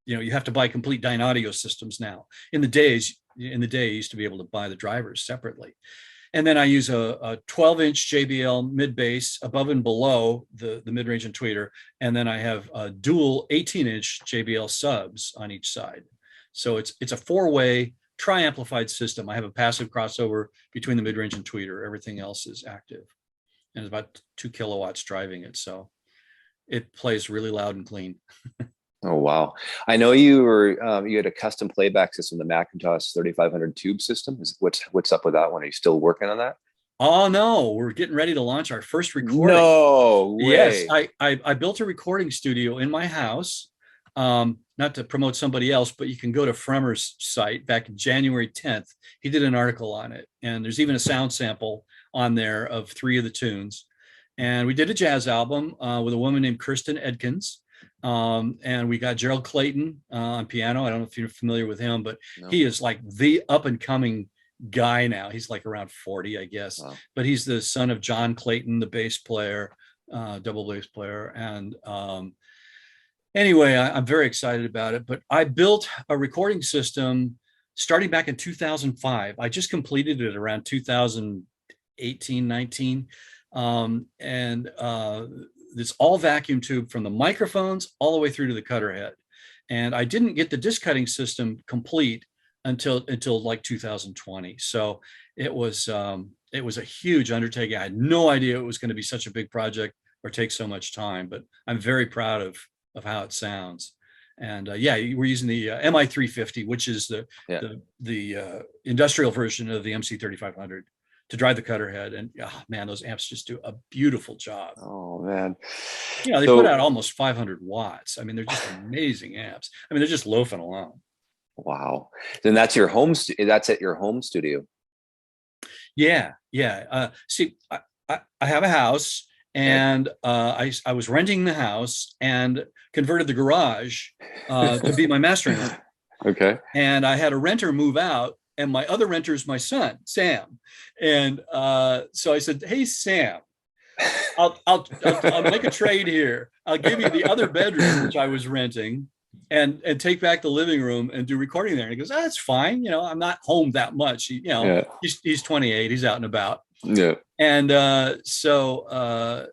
you have to buy complete Dyne Audio systems now. In the day, you used to be able to buy the drivers separately. And then I use a 12-inch JBL mid-bass above and below the mid-range and tweeter. And then I have a dual 18-inch JBL subs on each side. So it's a four-way tri-amplified system. I have a passive crossover between the mid-range and tweeter. Everything else is active. And it's about 2 kilowatts driving it. So it plays really loud and clean. Oh, wow. I know you had a custom playback system, the Macintosh 3500 tube system. What's up with that one? Are you still working on that? Oh, no, we're getting ready to launch our first recording. No way. Yes, I built a recording studio in my house, not to promote somebody else, but you can go to Fremer's site back in January 10th. He did an article on it, and there's even a sound sample on there of 3 of the tunes. And we did a jazz album with a woman named Kirsten Edkins. And we got Gerald Clayton on piano. I don't know if you're familiar with him, but no. He is like the up and coming guy now. He's like around 40, I guess. Wow. But he's the son of John Clayton, the bass player, double bass player. And anyway, I'm very excited about it. But I built a recording system starting back in 2005. I just completed it around 2018, 19. It's all vacuum tube from the microphones all the way through to the cutter head. And I didn't get the disc cutting system complete until like 2020. So it was a huge undertaking. I had no idea it was going to be such a big project or take so much time, but I'm very proud of how it sounds. And we're using the MI350, which is the industrial version of the MC3500. To drive the cutter head. And man, those amps just do a beautiful job. Oh man. They put out almost 500 watts. I mean, they're just amazing amps. I mean, they're just loafing along. Wow. Then that's your home. That's at your home studio. Yeah. See, I have a house, and I was renting the house and converted the garage to be my mastering room. Okay. And I had a renter move out. And my other renter is my son, Sam. And so I said, "Hey, Sam, I'll make a trade here. I'll give you the other bedroom, which I was renting, and take back the living room and do recording there." And he goes, "Oh, that's fine. I'm not home that much. He's 28. He's out and about." Yeah. And so I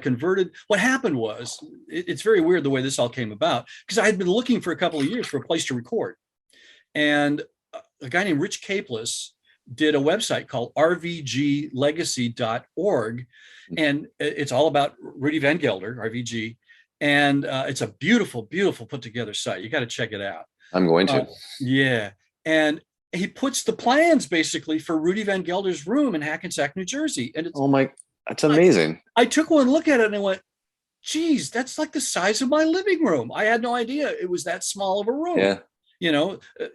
converted. What happened was, it's very weird the way this all came about, because I had been looking for a couple of years for a place to record. And a guy named Rich Capeless did a website called rvglegacy.org. And it's all about Rudy Van Gelder, RVG. And it's a beautiful, beautiful put together site. You got to check it out. I'm going to. Yeah. And he puts the plans basically for Rudy Van Gelder's room in Hackensack, New Jersey. And it's, that's amazing. I took one look at it and I went, geez, that's like the size of my living room. I had no idea it was that small of a room. Yeah.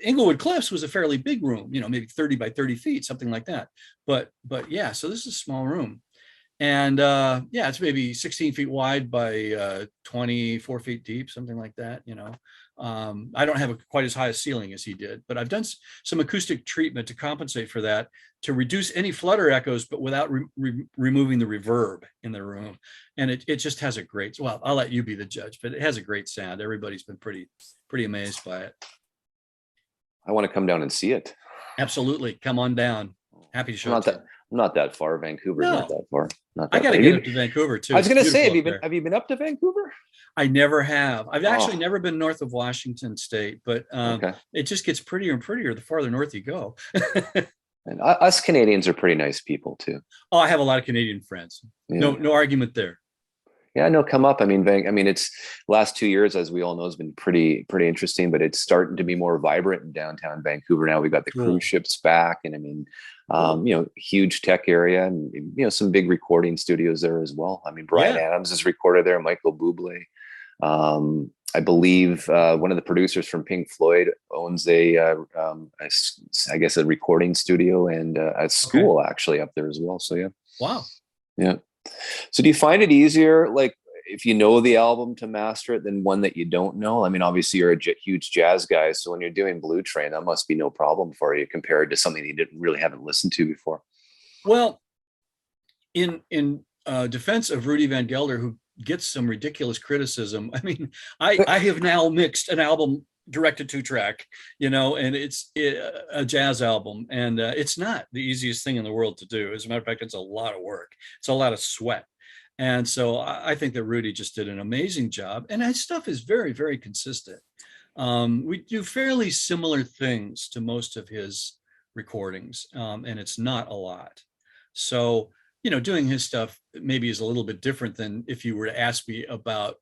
Inglewood Cliffs was a fairly big room, maybe 30 by 30 feet, something like that. But yeah, so this is a small room. And it's maybe 16 feet wide by 24 feet deep, something like that, I don't have quite as high a ceiling as he did, but I've done some acoustic treatment to compensate for that, to reduce any flutter echoes, but without removing the reverb in the room. And it just has a great, well, I'll let you be the judge, but it has a great sound. Everybody's been pretty amazed by it. I want to come down and see it. Absolutely. Come on down. Happy to show it to you. I'm not that far. Vancouver's not that far. I got to get up to Vancouver too. I was going to say, have you been up to Vancouver? I never have. I've actually never been north of Washington State, but it just gets prettier and prettier the farther north you go. And us Canadians are pretty nice people too. Oh, I have a lot of Canadian friends. Yeah. No argument there. Yeah, no, come up. I mean, it's last 2 years, as we all know, has been pretty interesting, but it's starting to be more vibrant in downtown Vancouver now. We got the cruise ships back, and I mean, huge tech area, and some big recording studios there as well. I mean, Bryan Adams is recorded there, Michael Bublé. I believe one of the producers from Pink Floyd owns I guess a recording studio and a school actually up there as well. So yeah. Wow. Yeah. So do you find it easier, like if you know the album, to master it than one that you don't know? I mean, obviously you're a huge jazz guy, so when you're doing Blue Train, that must be no problem for you compared to something you haven't listened to before. Well, in defense of Rudy Van Gelder, who gets some ridiculous criticism, I mean, I have now mixed an album directed to track, and it's a jazz album, and it's not the easiest thing in the world to do. As a matter of fact, it's a lot of work. It's a lot of sweat. And so I think that Rudy just did an amazing job, and his stuff is very, very consistent. We do fairly similar things to most of his recordings, and it's not a lot. So, doing his stuff maybe is a little bit different than if you were to ask me about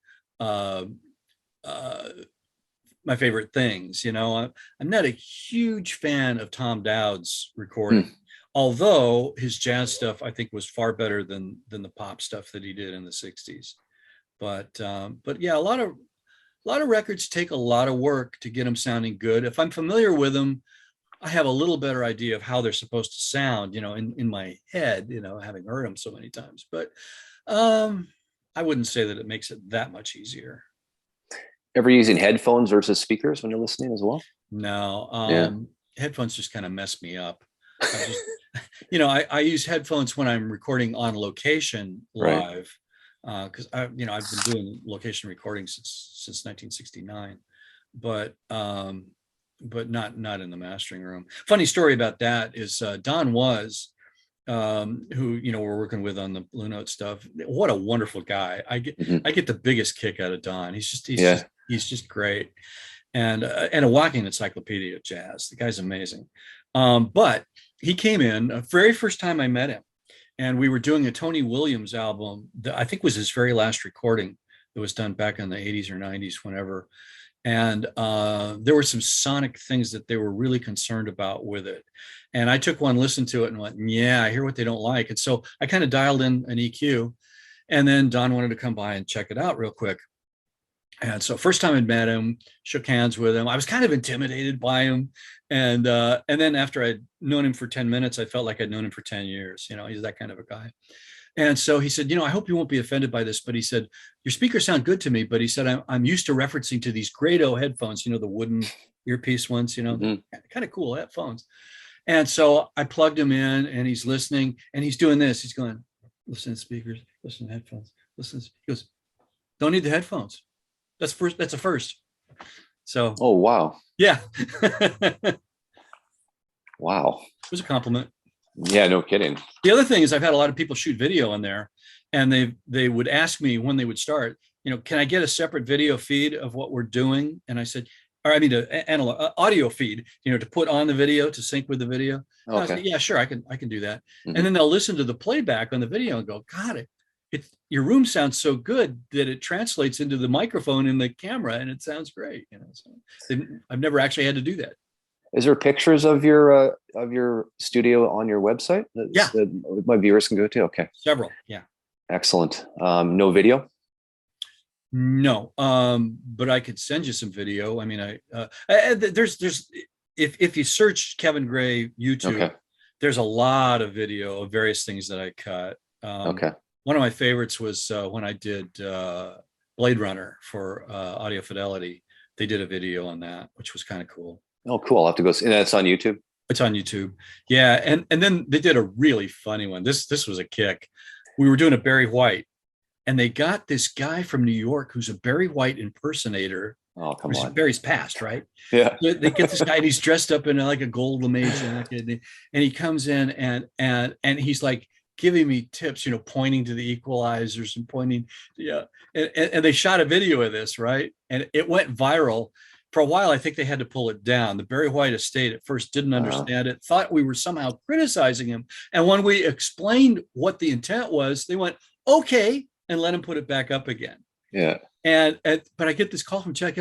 my favorite things. I'm not a huge fan of Tom Dowd's recording, although his jazz stuff I think was far better than the pop stuff that he did in the 60s. But yeah, a lot of records take a lot of work to get them sounding good. If I'm familiar with them, I have a little better idea of how they're supposed to sound, in my head, having heard them so many times. But I wouldn't say that it makes it that much easier. Ever using headphones versus speakers when you're listening as well? No, headphones just kind of mess me up. I use headphones when I'm recording on location live, because I've been doing location recording since 1969, but not in the mastering room. Funny story about that is Don Was, who we're working with on the Blue Note stuff. What a wonderful guy! I get the biggest kick out of Don. He's just great, and a walking encyclopedia of jazz. The guy's amazing. But he came in the very first time I met him, and we were doing a Tony Williams album that I think was his very last recording that was done back in the 80s or 90s, whenever. And there were some sonic things that they were really concerned about with it. And I took one listen to it and went, yeah, I hear what they don't like. And so I kind of dialed in an EQ, and then Don wanted to come by and check it out real quick. And so first time I'd met him, shook hands with him. I was kind of intimidated by him. And then after I'd known him for 10 minutes, I felt like I'd known him for 10 years. He's that kind of a guy. And so he said, I hope you won't be offended by this, but he said, your speakers sound good to me. But he said, I'm used to referencing to these Grado headphones, the wooden earpiece ones, kind of cool headphones. And so I plugged him in, and he's listening, and he's doing this. He's going, listen to speakers, listen to headphones, listen. He goes, don't need the headphones. That's a first. So. Oh, wow. Yeah. Wow. It was a compliment. Yeah, no kidding. The other thing is I've had a lot of people shoot video on there, and they would ask me when they would start, can I get a separate video feed of what we're doing? And I said, analog audio feed, to put on the video to sync with the video. Okay. I said, yeah, sure, I can do that. Mm-hmm. And then they'll listen to the playback on the video and go, God, your room sounds so good that it translates into the microphone in the camera, and it sounds great. So I've never actually had to do that. Is there pictures of your studio on your website that my viewers can go to? Okay. Several. Yeah. Excellent. No video? No. But I could send you some video. I mean, there's if you search Kevin Gray YouTube, there's a lot of video of various things that I cut. One of my favorites was when I did Blade Runner for Audio Fidelity, they did a video on that, which was kind of cool. Oh, cool. I'll have to go see. And that's on YouTube. It's on YouTube. Yeah. And then they did a really funny one. This was a kick. We were doing a Barry White, and they got this guy from New York who's a Barry White impersonator. Oh, come on. Barry's passed, right? Yeah. They get this guy, and he's dressed up in like a gold lame jacket, and he comes in and he's like giving me tips, pointing to the equalizers and pointing, yeah. And they shot a video of this, right? And it went viral. For a while, I think they had to pull it down. The Barry White estate at first didn't understand it, thought we were somehow criticizing him. And when we explained what the intent was, they went, okay, and let him put it back up again. Yeah. But I get this call from Chuck.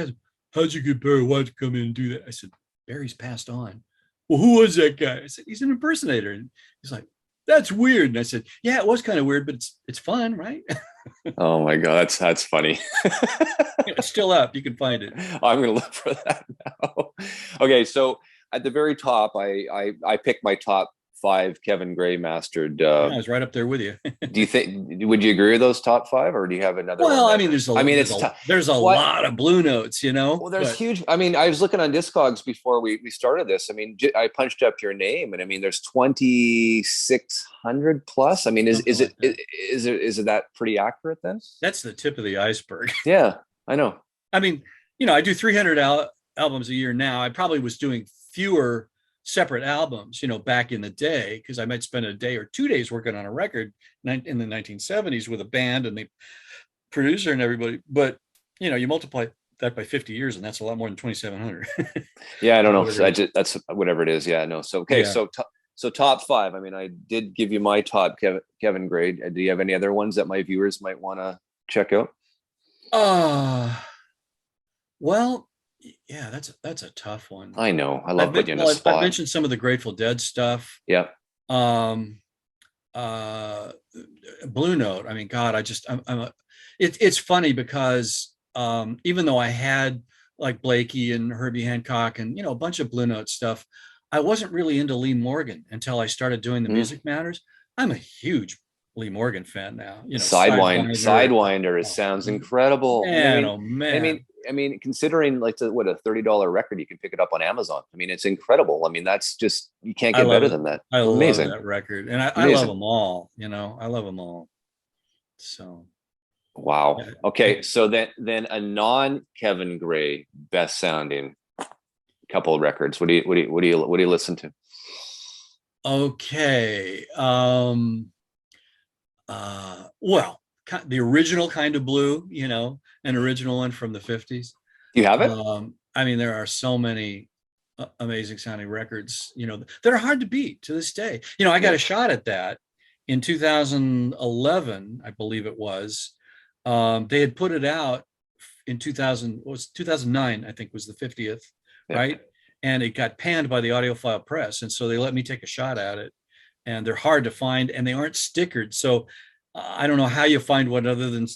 How'd you get Barry White to come in and do that? I said, Barry's passed on. Well, who was that guy? I said, he's an impersonator. And he's like, that's weird. And I said, yeah, it was kind of weird, but it's fun, right? Oh my God, that's funny. It's still up. You can find it. I'm gonna look for that now. Okay, so at the very top, I picked my top 5 Kevin Gray mastered. I was right up there with you. Do you think? Would you agree with those top 5, or do you have another? Well, one I mean, there's a what? lot of blue notes, Well, there's huge. I mean, I was looking on Discogs before we started this. I mean, I punched up your name, and I mean, there's 2,600 plus. I mean, is it that pretty accurate then? That's the tip of the iceberg. Yeah, I know. I mean, I do 300 albums a year now. I probably was doing fewer separate albums, back in the day, because I might spend a day or 2 days working on a record in the 1970s with a band and the producer and everybody. But, you multiply that by 50 years, and that's a lot more than 2,700. Yeah, I don't know. That's whatever it is. Yeah, no. So, okay. Yeah. So top 5. I mean, I did give you my top Kevin Gray. Do you have any other ones that my viewers might want to check out? Well, yeah, that's a tough one. I know. I love putting you in a spot. I mentioned some of the Grateful Dead stuff. Yeah. Blue Note. I mean, God, it's funny because even though I had like Blakey and Herbie Hancock and a bunch of Blue Note stuff, I wasn't really into Lee Morgan until I started doing the Music Matters. I'm a huge Lee Morgan fan now. Sidewinder sounds incredible. Man, oh man. I mean, considering like a $30 record, you can pick it up on Amazon. I mean, it's incredible. I mean, that's just, you can't get better than that. I love that record, and I love them all. I love them all. So, wow. Okay, so then a non-Kevin Gray best sounding couple of records. What do you listen to? Okay. Well, the original Kind of Blue, an original one from the 50s. You have it? I mean, there are so many amazing sounding records, that are hard to beat to this day. I got a shot at that in 2011, I believe it was. They had put it out in 2009, I think was the 50th, right? And it got panned by the audiophile press. And so they let me take a shot at it. And they're hard to find, and they aren't stickered. So I don't know how you find one other than,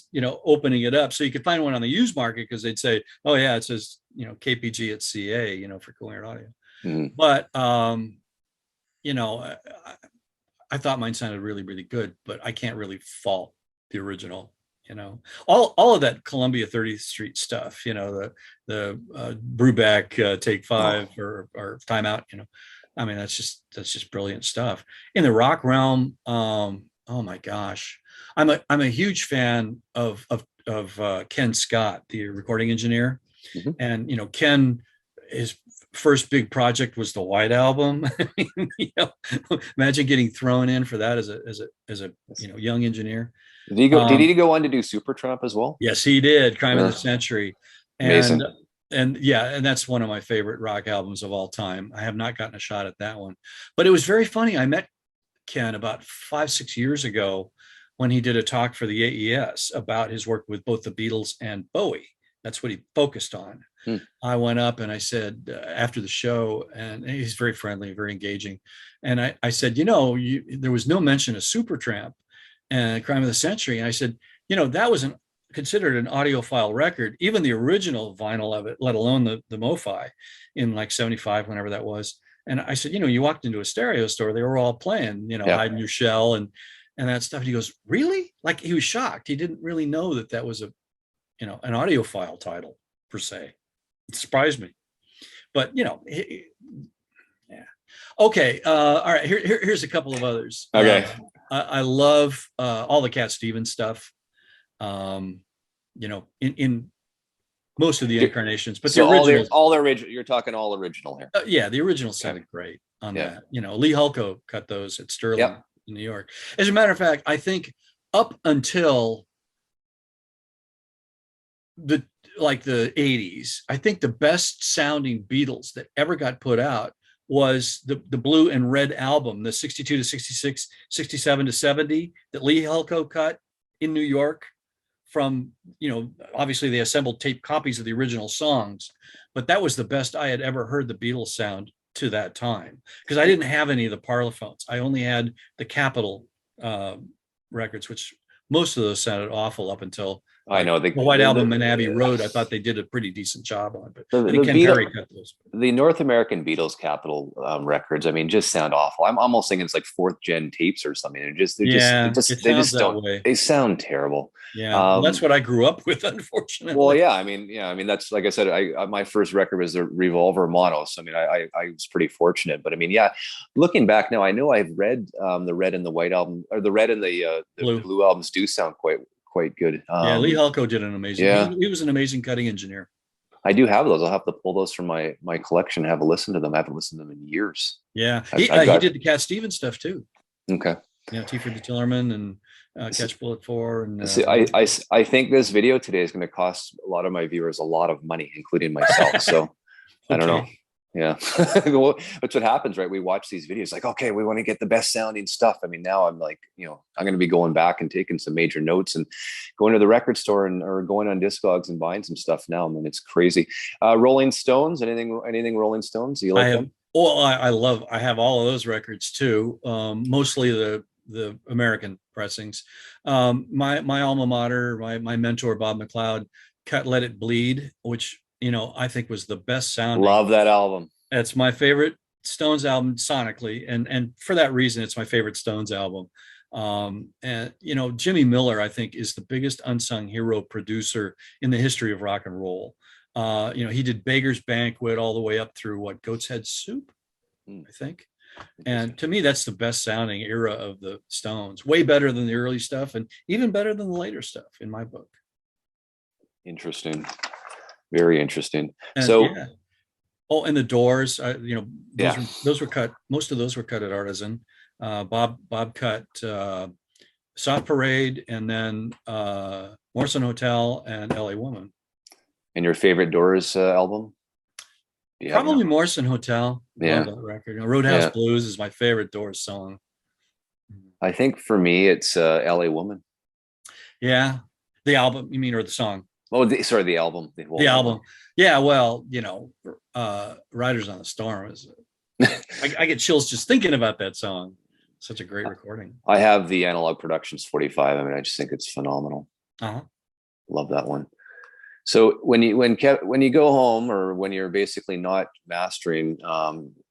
opening it up. So you could find one on the used market because they'd say, oh yeah, it says, KPG at CA, for Cohearent Audio. Mm-hmm. But, I thought mine sounded really, really good, but I can't really fault the original, all of that Columbia 30th Street stuff, the Brubeck Take 5 or Time Out, I mean, that's just brilliant stuff. In the rock realm, oh my gosh, I'm a huge fan of Ken Scott, the recording engineer, and Ken, his first big project was the White Album. Imagine getting thrown in for that as a young engineer. Did he go on to do Supertramp as well? Yes, he did. Crime of the Century. Amazing. And that's one of my favorite rock albums of all time. I have not gotten a shot at that one, but it was very funny. I met Ken about 5-6 years ago when he did a talk for the AES about his work with both the Beatles and Bowie. That's what he focused on. I went up and I said, after the show, and he's very friendly, very engaging. And I said, there was no mention of Supertramp and Crime of the Century. And I said, that was considered an audiophile record, even the original vinyl of it, let alone the MoFi in like 75, whenever that was. And I said, you walked into a stereo store, they were all playing, Hide in Your Shell and that stuff. And he goes, really? Like, he was shocked. He didn't really know that was an audiophile title per se. It surprised me. But yeah. Okay. All right. Here's a couple of others. Okay. I love all the Cat Stevens stuff. Um, in most of the incarnations, but the So originals, all the original. You're talking all original here. yeah, the originals Okay. sounded great on Yeah. that. Lee Hulko cut those at Sterling Yep. in New York. As a matter of fact, I think up until the 80s, I think the best sounding Beatles that ever got put out was the blue and red album, the 62 to 66, 67 to 70 that Lee Hulko cut in New York from, obviously they assembled tape copies of the original songs, but that was the best I had ever heard the Beatles sound to that time, because I didn't have any of the Parlophones. I only had the Capitol records, which most of those sounded awful up until I know the White Album and Abbey Road. I thought they did a pretty decent job on, but I think Ken Perry cut those. The North American Beatles Capitol records, I mean, just sound awful. I'm almost thinking it's like fourth gen tapes or something. They just don't. They sound terrible. Yeah, that's what I grew up with, unfortunately. Well, yeah, I mean, that's like I said. My first record was the Revolver mono, so I mean, I was pretty fortunate. But I mean, yeah, looking back now, I know I've read the Red and the White album, or the Red and the Blue albums do sound quite good. Yeah, Lee Hulko did an amazing. Yeah, he was an amazing cutting engineer. I do have those. I'll have to pull those from my collection and have a listen to them. I haven't listened to them in years. Yeah, he did the Cat Stevens stuff too. Okay. Yeah, T for the Tillerman and Catch Bullet 4. And see, I think this video today is going to cost a lot of my viewers a lot of money, including myself. So okay. I don't know. Yeah. Well, that's what happens, right? We watch these videos like, okay, we want to get the best sounding stuff. I mean, now I'm like, I'm going to be going back and taking some major notes and going to the record store or going on Discogs and buying some stuff now. I mean, it's crazy. Rolling Stones, anything Rolling Stones? Do you like them? Well, I have all of those records too. Mostly the American pressings. My alma mater, my mentor, Bob McLeod, cut Let It Bleed, which, I think was the best sounding. Love that album. It's my favorite Stones album sonically. And for that reason, it's my favorite Stones album. And, Jimmy Miller, I think, is the biggest unsung hero producer in the history of rock and roll. He did Beggar's Banquet all the way up through Goat's Head Soup, I think. And to me, that's the best sounding era of the Stones. Way better than the early stuff, and even better than the later stuff in my book. Interesting. Very interesting. And, so, yeah. Oh, and the Doors, those were cut. Most of those were cut at Artisan. Bob cut Soft Parade, and then Morrison Hotel and L.A. Woman. And your favorite Doors album? Probably Morrison Hotel. Yeah, that record. Roadhouse Blues is my favorite Doors song. I think for me, it's L.A. Woman. Yeah, the album. You mean, or the song? Oh, the album. The album. Yeah, well, Riders on the Storm is. I get chills just thinking about that song. Such a great recording. I have the Analog Productions 45. I mean, I just think it's phenomenal. Love that one. So when you go home, or when you're basically not mastering,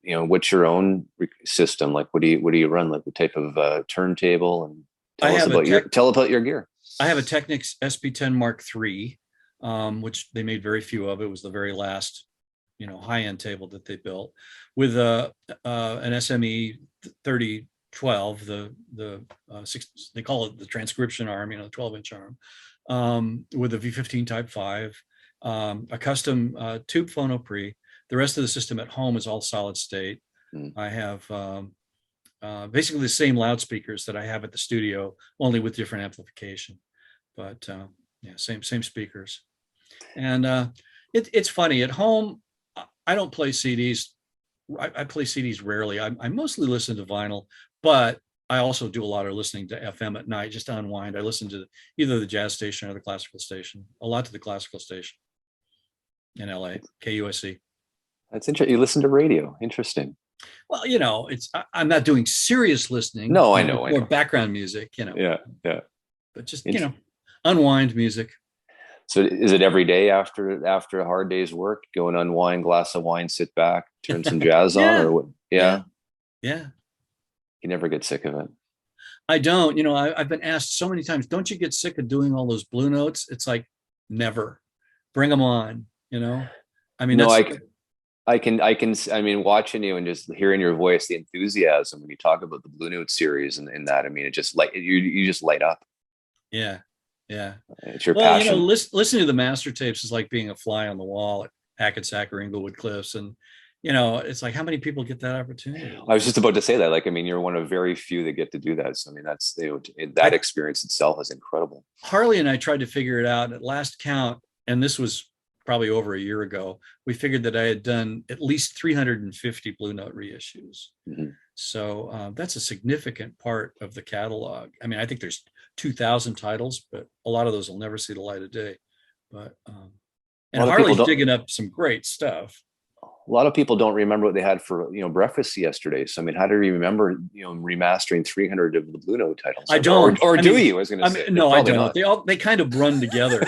what's your own system? Like, what do you run? Like, what type of turntable? And tell about your gear. I have a Technics SP10 Mark III, which they made very few of. It was the very last, high-end table that they built, with an SME 3012, they call it the transcription arm, the 12-inch arm, with a V15 Type 5, a custom tube phono pre. The rest of the system at home is all solid state. I have basically the same loudspeakers that I have at the studio, only with different amplification. But same speakers. And it's funny, at home, I don't play CDs. I play CDs rarely. I mostly listen to vinyl, but I also do a lot of listening to FM at night just to unwind. I listen to either the jazz station or the classical station, a lot to the classical station in LA, KUSC. That's interesting. You listen to radio. Interesting. Well, I'm not doing serious listening. No, I know. Or background music, Yeah. But just, unwind music. So is it every day after a hard day's work, go and unwind, glass of wine, sit back, turn some jazz on, or what? Yeah. You never get sick of it. I don't. I've been asked so many times, don't you get sick of doing all those blue notes? It's like, never. Bring them on, I mean, No, that's I mean, watching you and just hearing your voice, the enthusiasm when you talk about the Blue Note series and that, I mean, it just like you just light up. yeah, yeah. It's your Well, passion. listening to the master tapes is like being a fly on the wall at Hackensack or Inglewood Cliffs, and it's like how many people get that opportunity? I was just about to say that. Like, I mean, you're one of very few that get to do that. So, I mean, that's that I experience itself is incredible. Harley and I tried to figure it out at last count, and this was probably over a year ago. We figured that I had done at least 350 Blue Note reissues. Mhm. So that's a significant part of the catalog. I mean, I think there's 2,000 titles, but a lot of those will never see the light of day. But A and lot of people Harley's don't. digging up some great stuff. A lot of people don't remember what they had for breakfast yesterday. So, I mean, how do you remember remastering 300 of the Blue Note titles? I don't. Or I do mean, you? I was going to say no, I probably don't. not. They kind of run together.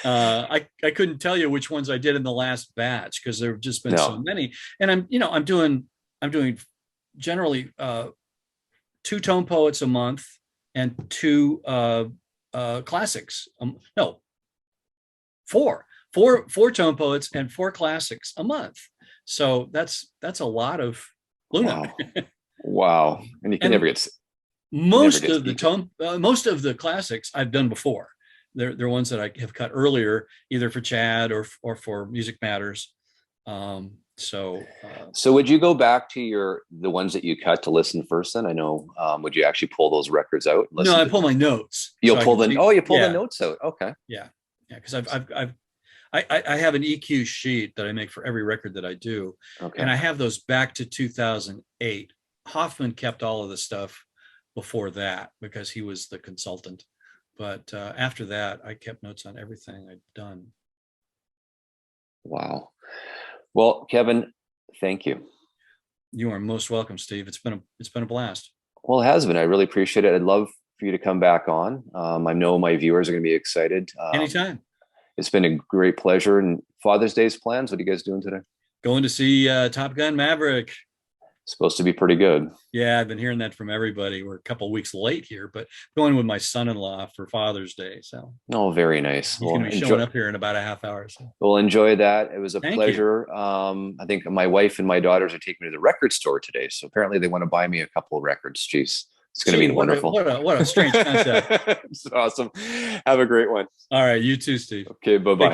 I couldn't tell you which ones I did in the last batch because there have just been so No. many. And I'm doing generally two tone poets a month and two classics. No, four tone poets and four classics a month. So that's a lot of Blue Note. Wow. Wow. And you can never And get you never get to peak it. most of the classics I've done before. They're ones that I have cut earlier, either for Chad or for Music Matters. So would you go back to the ones that you cut to listen first then? I know, would you actually pull those records out and No, listen I to pull them? my notes. You'll So I pull can the, see. oh, you pull the Yeah, notes out. Okay. yeah, yeah. Because I have an EQ sheet that I make for every record that I do, Okay. and I have those back to 2008. Hoffman kept all of the stuff before that because he was the consultant. But after that, I kept notes on everything I'd done. Wow. Well, Kevin, thank you. You are most welcome, Steve. It's been a blast. Well, it has been. I really appreciate it. I'd love for you to come back on. I know my viewers are going to be excited. Anytime. It's been a great pleasure. And Father's Day's plans, what are you guys doing today? Going to see Top Gun Maverick. Supposed to be pretty good. Yeah, I've been hearing that from everybody. We're a couple of weeks late here, but going with my son-in-law for Father's Day. So Oh, very nice. he's going to be showing up here in about a half hour. So. We'll enjoy that. It was a Thank pleasure. I think my wife and my daughters are taking me to the record store today. So apparently they want to buy me a couple of records. Jeez, it's going to be wonderful. What a strange concept. It's awesome. Have a great one. All right. You too, Steve. Okay. Bye-bye.